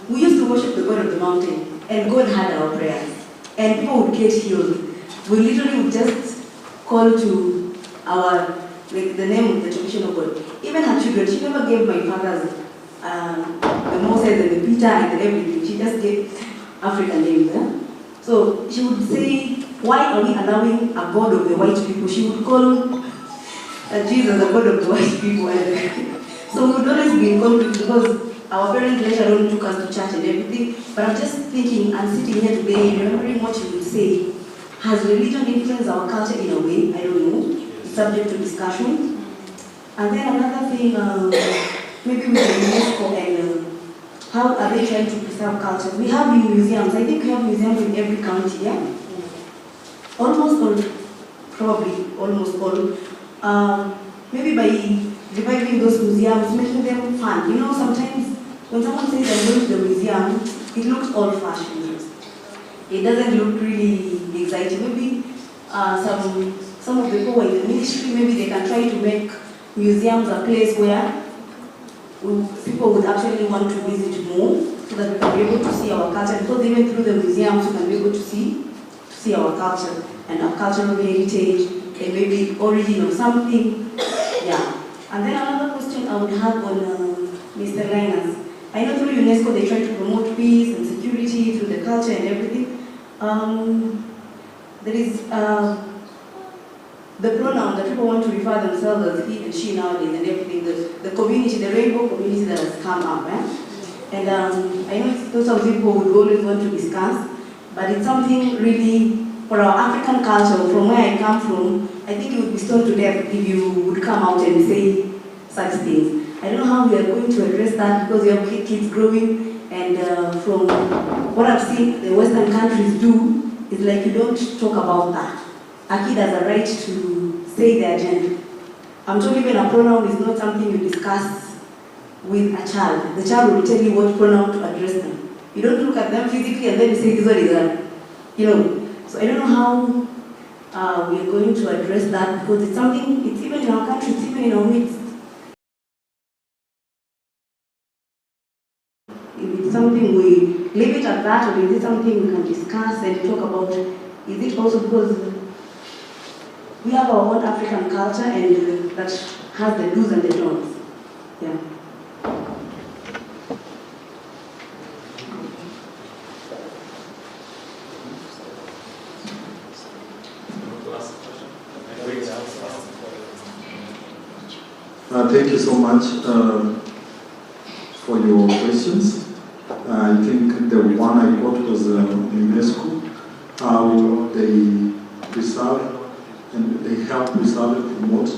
Speaker 16: we used to worship the God of the mountain, and God had our prayers. And people would get healed. We literally would just call to the name of the tradition of God. Even her children, she never gave my father's the Moses and the Peter and everything. She just gave African names. So she would say, why are we allowing a God of the white people? She would call Jesus the God of the white people. So we would always be in conflict because our parents later on took us to church and everything. But I'm just thinking and sitting here today, remembering what you would say. Has religion influenced our culture in a way? I don't know. It's subject to discussion. And then another thing, maybe with the UNESCO and how are they trying to preserve culture? We have museums. I think we have museums in every county, yeah? Almost all, probably almost all. Maybe by reviving those museums, making them fun. Sometimes when someone says I'm going to the museum, it looks old-fashioned. It doesn't look really exciting. Maybe some of the people in the ministry, maybe they can try to make museums a place where people would actually want to visit more, so that we can be able to see our culture. Because even through the museums, we can be able to see our culture and our cultural heritage and maybe origin of something. Yeah. And then another question I would have on Mr. Linus. I know through UNESCO they try to promote peace and security through the culture and everything. There is the pronoun that people want to refer themselves as he and she nowadays and everything. The community, the rainbow community that has come up. And I know it's those of people would always want to discuss, but it's something really for our African culture, from where I come from. I think you would be stoned to death if you would come out and say such things. I don't know how we are going to address that because we have kids growing, and from what I've seen the Western countries do, it's like you don't talk about that. A kid has a right to say their gender. I'm told even a pronoun is not something you discuss with a child. The child will tell you what pronoun to address them. You don't look at them physically and then you say this one is a, So I don't know how we are going to address that because it's something, it's even in our country, it's even in our midst. If it's something we leave it at that, or is it something we can discuss and talk about? Is it also because we have our own African culture and that has the do's and the don'ts? Yeah.
Speaker 6: Thank you so much for your questions. I think the one I got was UNESCO, how they preserve and they help preserve and promote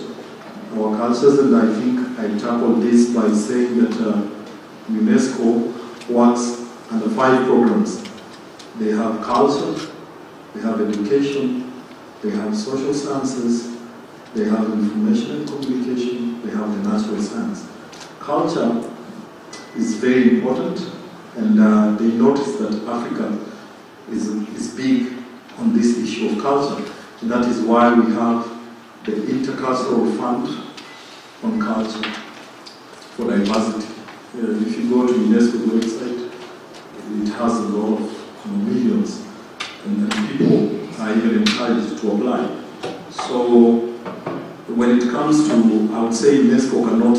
Speaker 6: our cultures. And I think I tackled this by saying that UNESCO works under 5 programs. They have culture, they have education, they have social sciences, they have information and communication, they have the natural science. Culture is very important, and they notice that Africa is big on this issue of culture. And that is why we have the Intercultural Fund on Culture for Diversity. If you go to UNESCO's website, it has a lot of millions, and people are even encouraged to apply. So when it comes to, I would say UNESCO cannot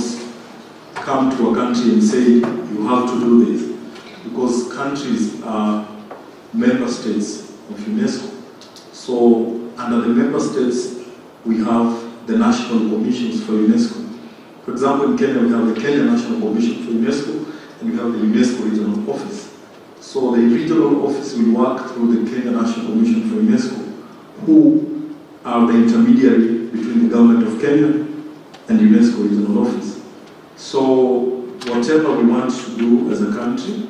Speaker 6: come to a country and say, you have to do this, because countries are member states of UNESCO. So under the member states, we have the national commissions for UNESCO. For example, in Kenya, we have the Kenya National Commission for UNESCO, and we have the UNESCO Regional Office. So the regional office will work through the Kenya National Commission for UNESCO, who are the intermediary between the government of Kenya and UNESCO Regional Office. So whatever we want to do as a country,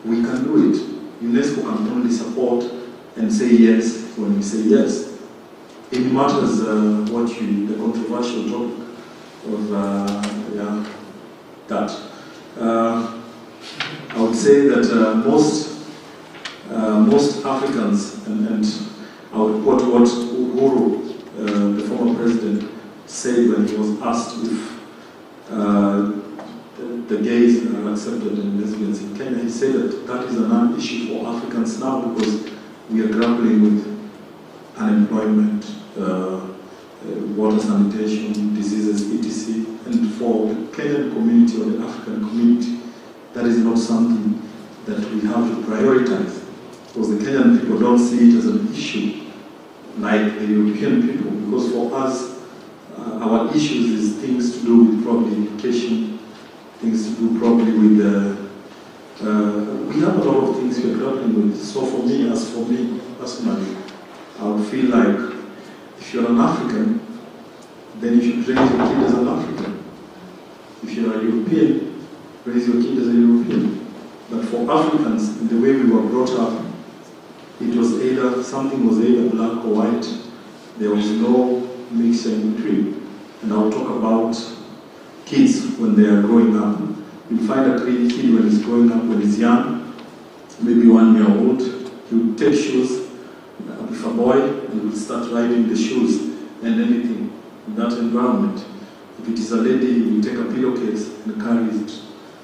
Speaker 6: we can do it. UNESCO can only support and say yes when we say yes. It matters the controversial topic of that. I would say that most Africans, and I would quote what Uhuru, the former president, said when he was asked if the gays are accepted and lesbians in Kenya. He said that that is a non-issue for Africans now because we are grappling with unemployment, water sanitation, diseases, etc. And for the Kenyan community or the African community, that is not something that we have to prioritize because the Kenyan people don't see it as an issue like the European people, because for us, our issues is things to do with probably education, things to do probably with we have a lot of things we're grappling with. So for me personally, I would feel like if you're an African, then you should raise your kid as an African. If you're a European, raise your kid as a European. But for Africans, in the way we were brought up, it was something was either black or white. There was no mixture in between. And I'll talk about kids when they are growing up. You'll find a kid when he's growing up, when he's young, maybe 1 year old, he would take shoes. If a boy, he would start riding the shoes and anything in that environment. If it is a lady, he will take a pillowcase and carry it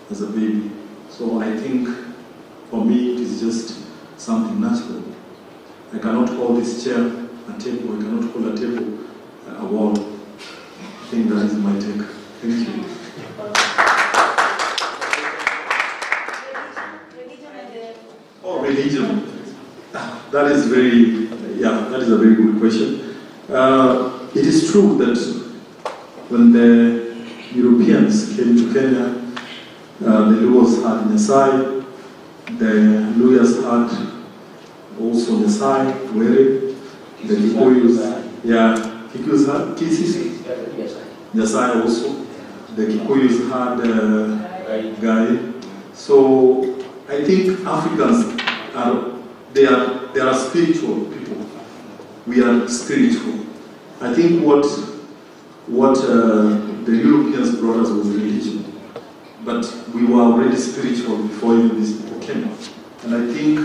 Speaker 6: as a baby. So I think, for me, it is just something natural. I cannot call this chair a table, I cannot call a table a wall. I think that is my take. Thank you. Oh, religion. That is a very good question. It is true that when the Europeans came to Kenya, the Luos had Nyasai, the Luyas had also Nyasai, Were, the Kikuyus, Kikuyus had Kisisi, Nyasai also, the Kikuyus had Gai. So I think Africans are spiritual people. We are spiritual. I think what the Europeans brought us was religion. But we were already spiritual before even these people came. And I think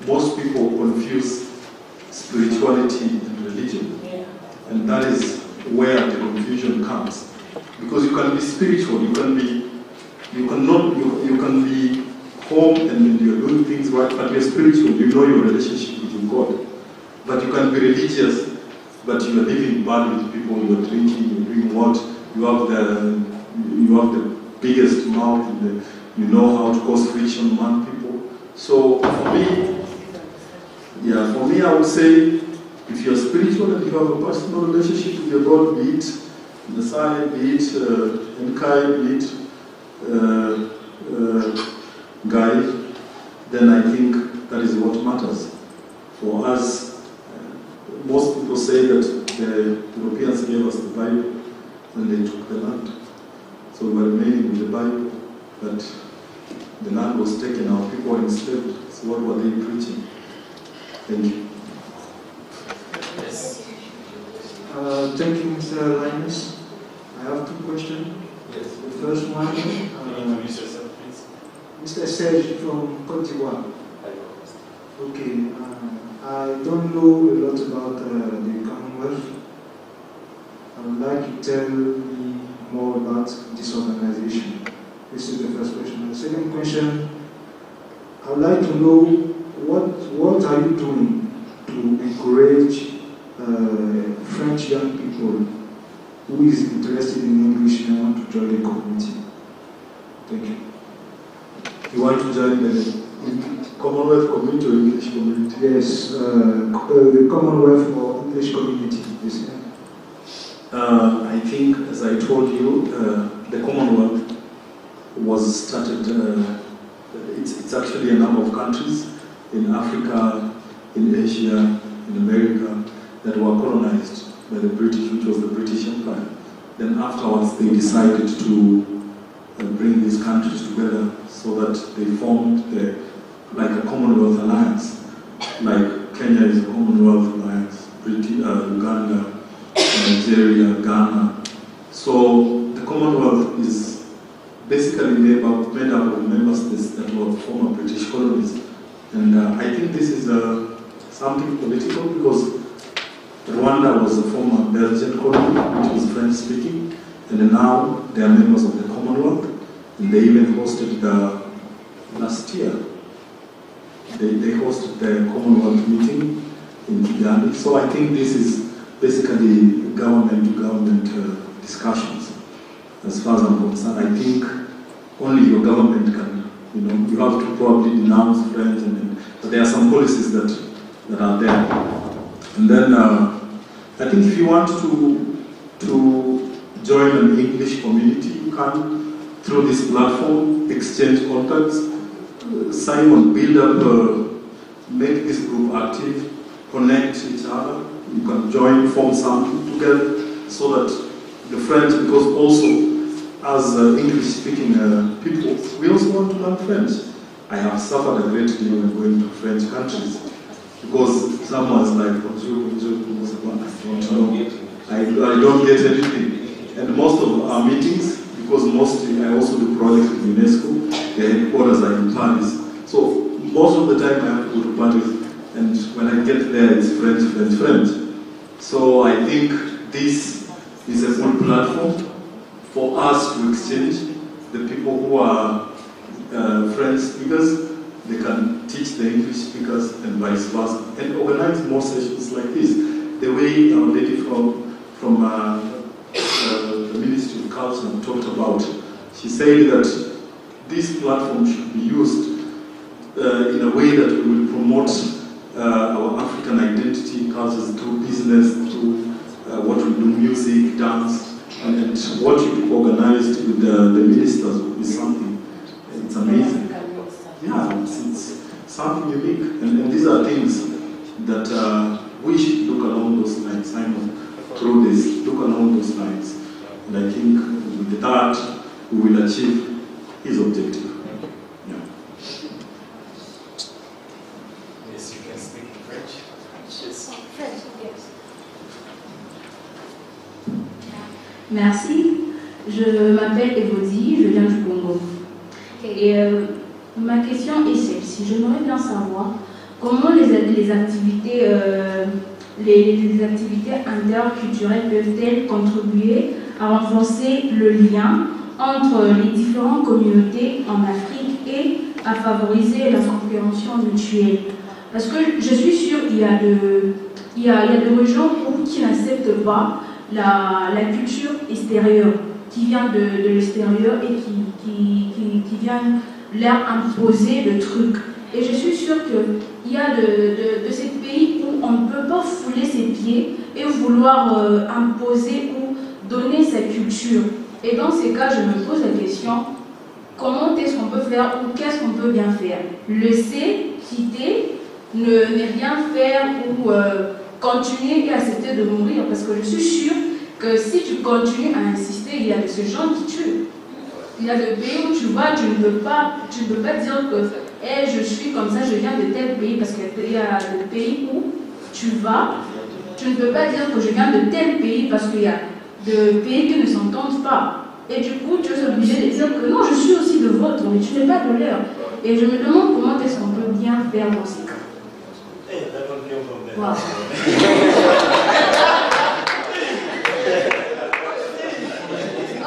Speaker 6: most people confuse spirituality and religion. And that is where the confusion comes. Because you can be spiritual, you can be home and you're doing things right, but you're spiritual, you know your relationship with your God. But you can be religious, but you are living bad with people, you are drinking, you're doing what, you have the biggest mouth, and you know how to cause friction among people. So for me, I would say, if you're spiritual and you have a personal relationship with your God, be it Nasai, be it Enkai, be it Guy, then I think that is what matters. For us, most people say that the Europeans gave us the Bible when they took the land. So we were remaining with the Bible, but the land was taken, our people were enslaved. So what were they preaching? Thank you.
Speaker 4: Yes.
Speaker 17: Thank you, Mr. Linus. I have 2 questions.
Speaker 4: Yes.
Speaker 17: The first one,
Speaker 4: introduce yourself, please.
Speaker 17: Mr. Serge from Cote d'Ivoire. Okay, I don't know a lot about the Commonwealth. I would like you to tell me more about this organization. This is the first question. The second question, I would like to know what are you doing to encourage French young people who is interested in English and want to join the community? Thank you.
Speaker 6: You want to join the
Speaker 17: Commonwealth community or English community? Yes, the Commonwealth or English community. Yes.
Speaker 6: I think, as I told you, the Commonwealth was started, it's actually a number of countries in Africa, in Asia, in America, that were colonized by the British, which was the British Empire. Then afterwards they decided to bring these countries together so that they formed like a Commonwealth alliance. Like Kenya is a Commonwealth alliance, Uganda, Nigeria, Ghana. So the Commonwealth is basically made up of member states that were former British colonies. And I think this is something political because Rwanda was a former Belgian colony, which was French speaking, and now they are members of the Commonwealth, and they even hosted last year. They hosted the Commonwealth meeting in Kigali. So I think this is basically government-to-government discussions. As far as I'm concerned, I think only your government can, you have to probably denounce French, but there are some policies that are there. And then I think if you want to join an English community, you can, through this platform, exchange contacts, sign on, build up, make this group active, connect each other. You can join, form something together so that the French, because also as English-speaking people, we also want to learn French. I have suffered a great deal when going to French countries because someone's like, bonjour, I don't get anything. And most of our meetings, because mostly I also do projects with UNESCO, their headquarters are in Paris. So most of the time I have to go to Paris, and when I get there it's French. So I think this is a good platform for us to exchange. The people who are French speakers, they can teach the English speakers and vice versa, and organize more sessions like this. The way our lady from the Ministry of Culture talked about, she said that this platform should be used in a way that we will promote our African identity, cultures through business, through what we do, music, dance, and what you be organized with the ministers will be something. It's amazing. Yeah, it's something unique. And these are things that we should look along those lines, Simon, through this, look along those lines. And I think with that, we will achieve his objective. Yeah.
Speaker 4: Yes, you can speak in French. Yes.
Speaker 5: French, yes.
Speaker 16: Merci. Je m'appelle Evodi, je viens du Congo. Et ma question est celle-ci. J'aimerais bien savoir comment les activités interculturelles peuvent-elles contribuer à renforcer le lien entre les différentes communautés en Afrique et à favoriser la compréhension mutuelle. Parce que je suis sûre qu'il y a des régions qui n'acceptent pas la culture extérieure, qui vient de l'extérieur et qui vient leur imposer le truc. Et je suis sûre qu'il y a de ces pays où on ne peut pas fouler ses pieds et vouloir imposer ou donner sa culture. Et dans ces cas, je me pose la question, comment est-ce qu'on peut faire ou qu'est-ce qu'on peut bien faire? Laisser, quitter, ne rien faire ou continuer et accepter de mourir? Parce que je suis sûre que si tu continues à insister, il y a de ces gens qui tuent. Il y a des pays où tu vas, tu ne peux pas dire que hey, je suis comme ça, je viens de tel pays, parce qu'il y a des pays où tu vas, tu ne peux pas dire que je viens de tel pays parce qu'il y a des pays qui ne s'entendent pas. Et du coup, tu es obligé de dire que non, je suis aussi de vôtre, mais tu n'es pas de leur. Et je me demande comment est-ce qu'on peut bien faire dans ces cas. Wow.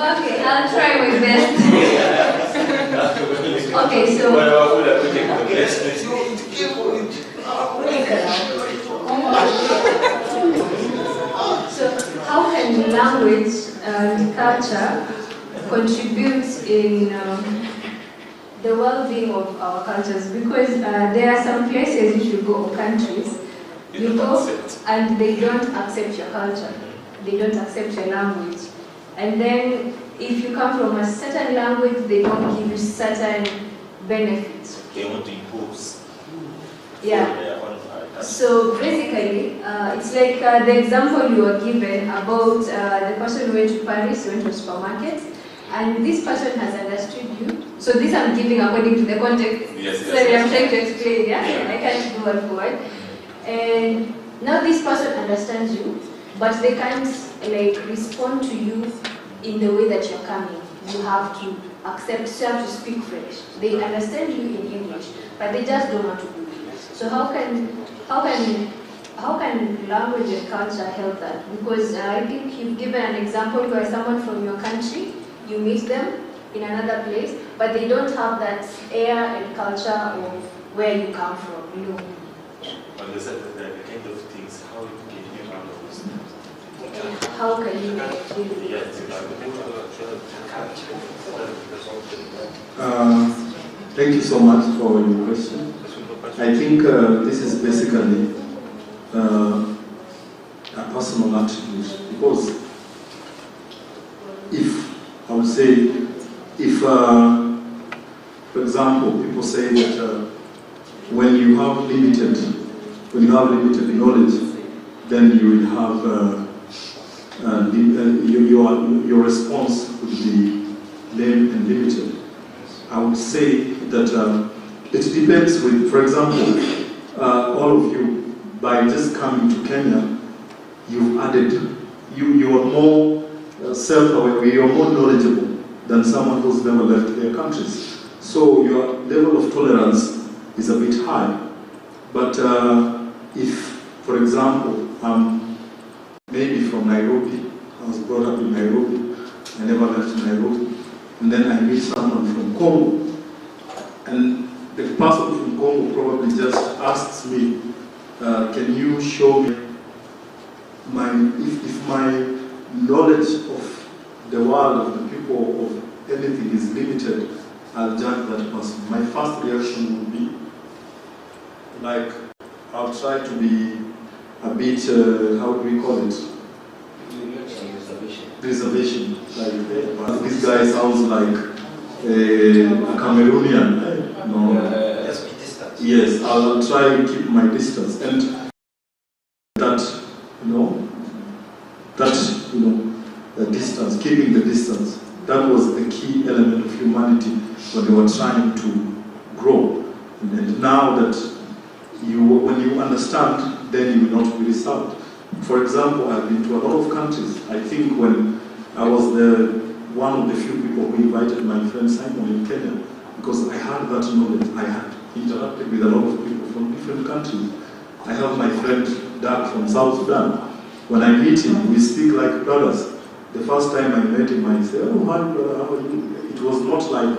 Speaker 5: Okay, I'll try my best. Okay, so how can language and culture contribute in the the well-being of our cultures, because there are some places you should go, or countries, you go and they don't accept your culture, they don't accept your language. And then if you come from a certain language, they don't give you certain benefits.
Speaker 4: They want to impose.
Speaker 5: Yeah. So basically, it's like the example you were given about the person who went to Paris, went to a supermarket, and this person has understood you. So this I'm giving according to the context.
Speaker 4: Yes,
Speaker 5: Sorry, I'm trying to explain, yeah? I can't do word for word. And now this person understands you, but they can't like respond to you in the way that you're coming. You have to accept, you have to speak French. They understand you in English, but they just don't want to do it. So how can language and culture help that? Because I think you've given an example where someone from your country, you meet them in another place, but they don't have that air and culture of where you come from, you know.
Speaker 4: But they said that the kind of things, how can you handle those things?
Speaker 5: How can you deal with
Speaker 4: it?
Speaker 6: Thank you so much for your question. I think this is basically a personal attribute, because if, I would say, if, for example, people say that when you have limited knowledge, then you will have your response would be lame and limited. I would say that it depends with, for example, all of you, by just coming to Kenya, you've added, you are more self-aware, you are more knowledgeable than someone who's never left their countries. So your level of tolerance is a bit high. But if, for example, maybe from Nairobi, I was brought up in Nairobi, I never left Nairobi, and then I meet someone from Congo, and the person from Congo probably just asks me, can you show me if my knowledge of the world, of the people, of anything is limited, I'll judge that person. My first reaction would be, like, I'll try to be a bit, how do we call it? Reservation. Like, this guy sounds like a Cameroonian. No.
Speaker 2: Just be distant.
Speaker 6: Yes, I'll try and keep my distance. And that, the distance, keeping the distance, that was the key element of humanity when they were trying to grow. And now that when you understand, then you will not be reserved. For example, I've been to a lot of countries. I think when I was one of the few people who invited my friend Simon in Kenya, because I had that knowledge. I had interacted with a lot of people from different countries. I have my friend Doug from South Sudan. When I meet him, we speak like brothers. The first time I met him, I said, "Oh, hi brother, how are you?" It was not like,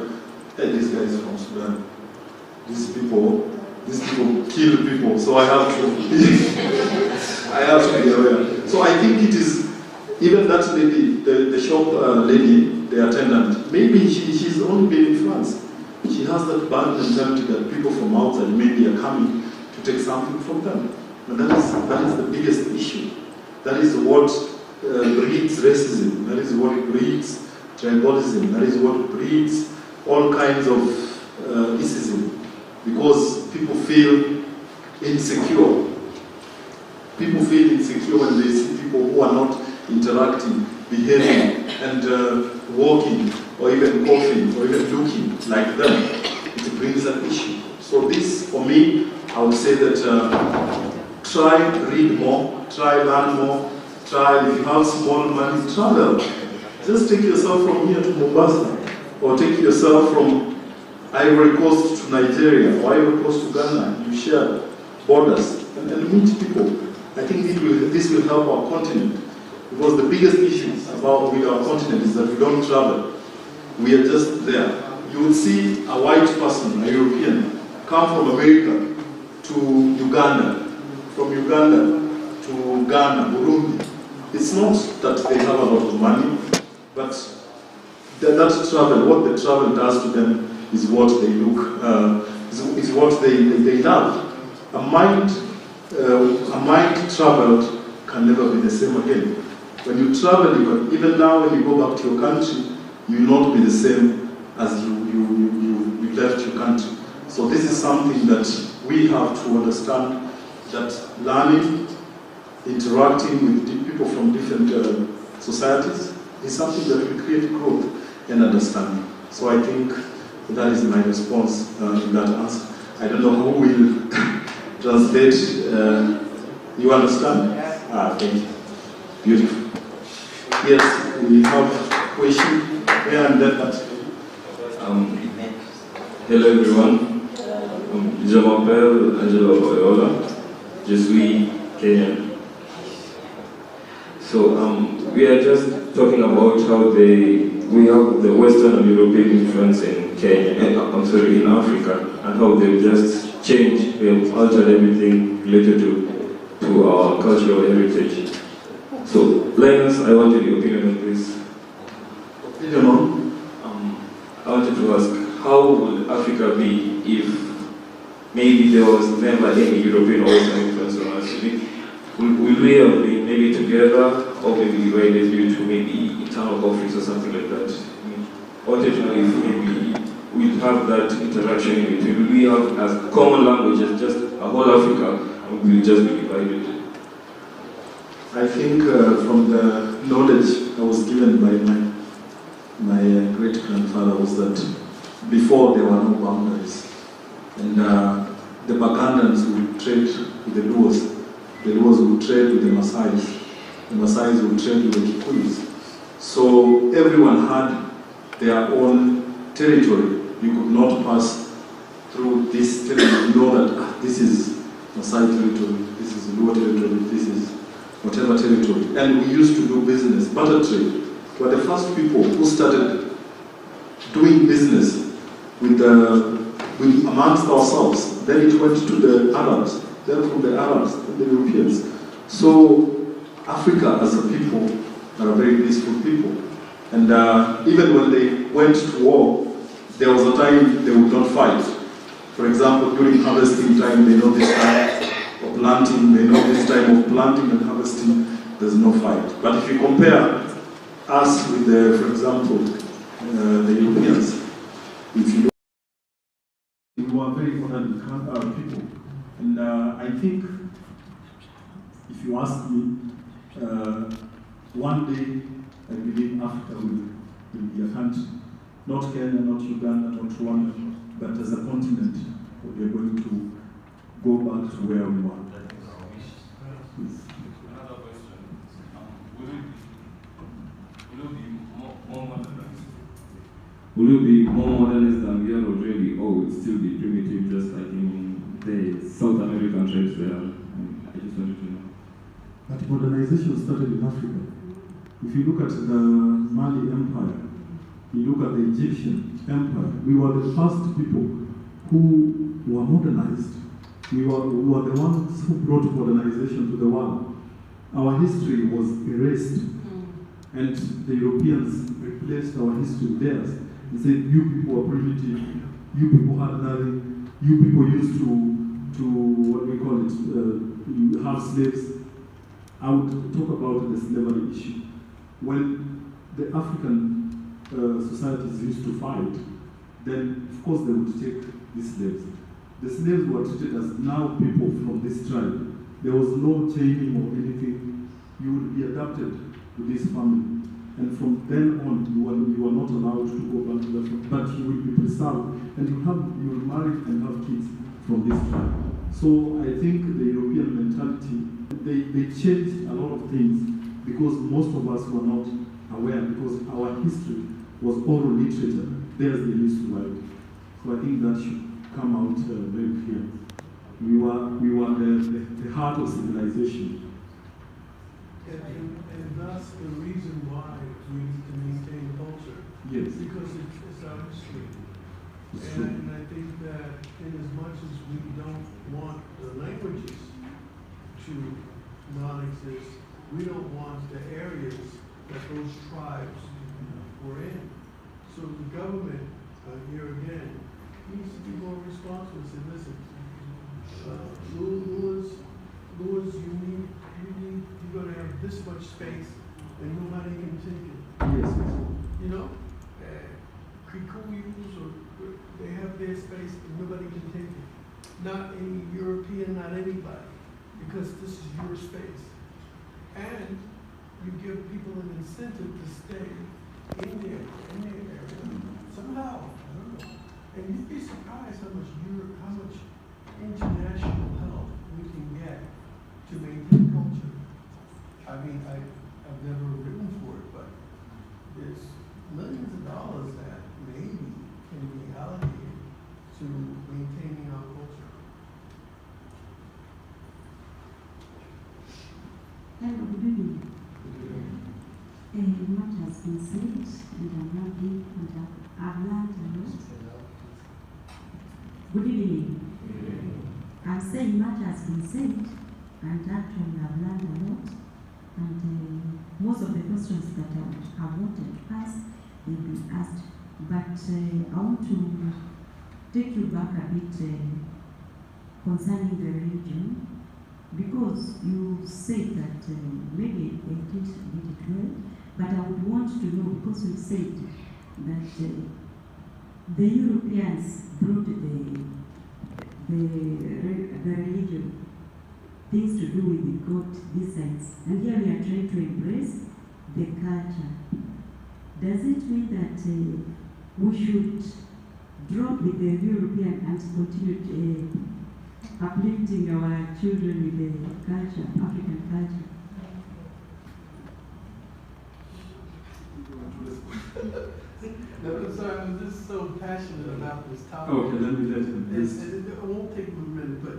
Speaker 6: "Hey, this guy is from Sudan. These people kill people, so I have to be aware." So I think it is, even that lady, the shop lady, the attendant, maybe she's only been in France. She has that bad mentality that people from outside maybe are coming to take something from them. And that is the biggest issue. That is what breeds racism. That is what breeds tribalism. That is what breeds all kinds of ism. Because people feel insecure. People feel insecure when they see people who are not interacting, behaving, and walking, or even coughing, or even looking like them. It brings an issue. So this, for me, I would say that try read more, try learn more, try, if you have small money, travel. Just take yourself from here to Mombasa, or take yourself from Ivory Coast to Nigeria, or Ivory Coast to Ghana. You share borders and meet people. I think this will help our continent. Because the biggest issue with our continent is that we don't travel. We are just there. You will see a white person, a European, come from America to Uganda, from Uganda to Ghana, Burundi. It's not that they have a lot of money, but that travel, what the travel does to them is what they look, is what they love. A mind traveled can never be the same again. When you travel, even now when you go back to your country, you will not be the same as you left your country. So this is something that we have to understand, that learning, interacting with people from different societies is something that will create growth and understanding. So I think that is my response in that answer. I don't know who will translate. You understand? Thank you. Beautiful. Yes, we have a question. Yeah, and then
Speaker 11: hello everyone. Je m'appelle Angelo Boyola. Je suis Kenyan. So we are just talking about how we have the Western and European influence in Kenya, in Africa, and how they've just changed, they have altered everything related to our cultural heritage. So, Linus, I wanted your opinion on this.
Speaker 6: Opinion on?
Speaker 11: I wanted to ask, how would Africa be if maybe there was never any European or Western influence on us? Will we have been maybe together, or maybe divided due to maybe internal conflicts or something like that? I wanted to know if maybe we'd have that interaction in between. Will we have as common language as just a whole Africa, and we'll just be divided?
Speaker 6: I think from the knowledge I was given by my great-grandfather was that before there were no boundaries. And the Bagandans would trade with the Luos. The Luos would trade with the Maasais. The Maasais would trade with the Kikuyus. So everyone had their own territory. You could not pass through this territory. You know that this is Maasai territory, this is Luo territory, this is whatever territory. And we used to do business, barter trade. We were the first people who started doing business with amongst ourselves. Then it went to the Arabs, then from the Arabs, then the Europeans. So Africa as a people are a very peaceful people. And even when they went to war, there was a time they would not fight. For example, during harvesting time, they know this time of planting, they know this time of planting and harvesting, there's no fight. But if you compare us with, for example, the Europeans, if you look, we were very orderly people. And I think, if you ask me, one day I believe Africa will be a country. Not Kenya, not Uganda, not Rwanda, but as a continent, we are going to go back to where we were.
Speaker 11: Another question. Will it be more modernist than we are already, or will it still be primitive, just like in the South American tribes there? I just wanted to know.
Speaker 6: But modernization started in Africa. If you look at the Mali Empire, you look at the Egyptian Empire, we were the first people who were modernized. We were the ones who brought modernization to the world. Our history was erased, and the Europeans replaced our history with theirs. They said, you people are primitive, you people had nothing, you people used to what we call it, have slaves. I would talk about the slavery issue. When the African societies used to fight, then of course they would take the slaves. The slaves were treated as now people from this tribe. There was no chaining or anything. You would be adapted to this family. And from then on, you are not allowed to go back to that family, but you will be preserved. And you will marry and have kids from this tribe. So I think the European mentality, they changed a lot of things because most of us were not aware, because our history was oral literature. There's the used to write. So I think that should come out very clear. We were the heart of civilization.
Speaker 9: And that's the reason why we need to maintain culture.
Speaker 6: Yes.
Speaker 9: Because it's our history.
Speaker 6: It's true.
Speaker 9: And I think that in as much as we don't want the languages to not exist, we don't want the areas that those tribes were in. So the government here again, he needs to be more responsible and say, listen, Louis, you're going to have this much space and nobody can take it.
Speaker 17: Yes.
Speaker 9: You know? Kikuyus, or they have their space and nobody can take it. Not any European, not anybody, because this is your space. And you give people an incentive to stay in their area somehow. I don't know. And you'd be surprised how much international help we can get to maintain culture. I mean, I've never written for it, but there's millions of dollars that maybe can be allocated to maintaining our culture.
Speaker 18: Hello, good evening. Much has been said, and I've learned a lot. Good evening. I'm saying much has been said, and actually I've learned a lot. And most of the questions that I wanted to ask, they've been asked. But I want to take you back a bit concerning the religion, because you said that maybe they did it well, but I would want to know, because you said that the Europeans brought the religion, things to do with the God, these sides, and here we are trying to embrace the culture. Does it mean that we should drop with the European and continue uplifting our children with the culture, African culture?
Speaker 9: No, sorry, I'm just so passionate about this topic.
Speaker 17: Okay, let me let him.
Speaker 9: It won't take a minute, but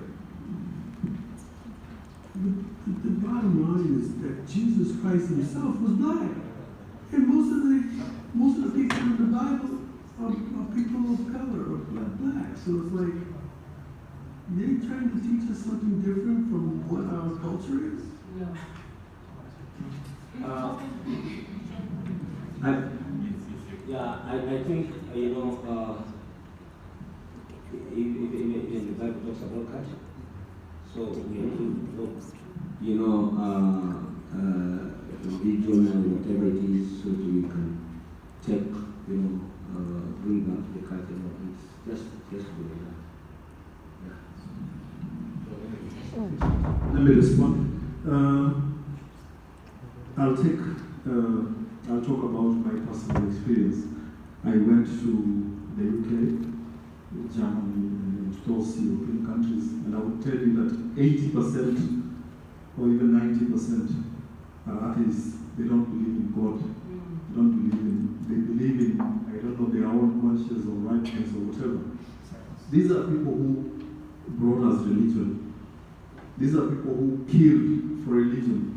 Speaker 19: the bottom line is that Jesus Christ himself was black. And most of the people in the Bible are people of color or black. So it's like, they're trying to teach us something different from what our culture is?
Speaker 15: No.
Speaker 13: I think, even the Bible talks about culture. So we have to, religion and whatever it is, so that we can take, bring back the culture. It's just good enough.
Speaker 19: Let me respond. I'll talk about my personal experience. I went to the UK, Germany, and those European countries, and I would tell you that 80% or even 90% are atheists. They don't believe in God. They believe in, I don't know, their own conscience or rightness or whatever. These are people who brought us religion. These are people who killed for religion.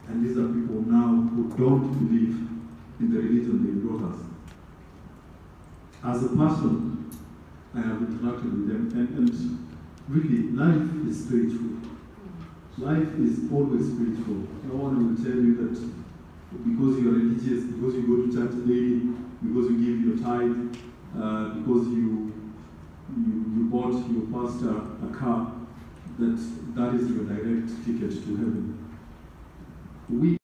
Speaker 19: And these are people now who don't believe in the religion they brought us. As a person, I have interacted with them, and really, life is spiritual. Life is always spiritual. No one will tell you that because you are religious, because you go to church daily, because you give your tithe, because you bought your pastor a car, that is your direct ticket to heaven. We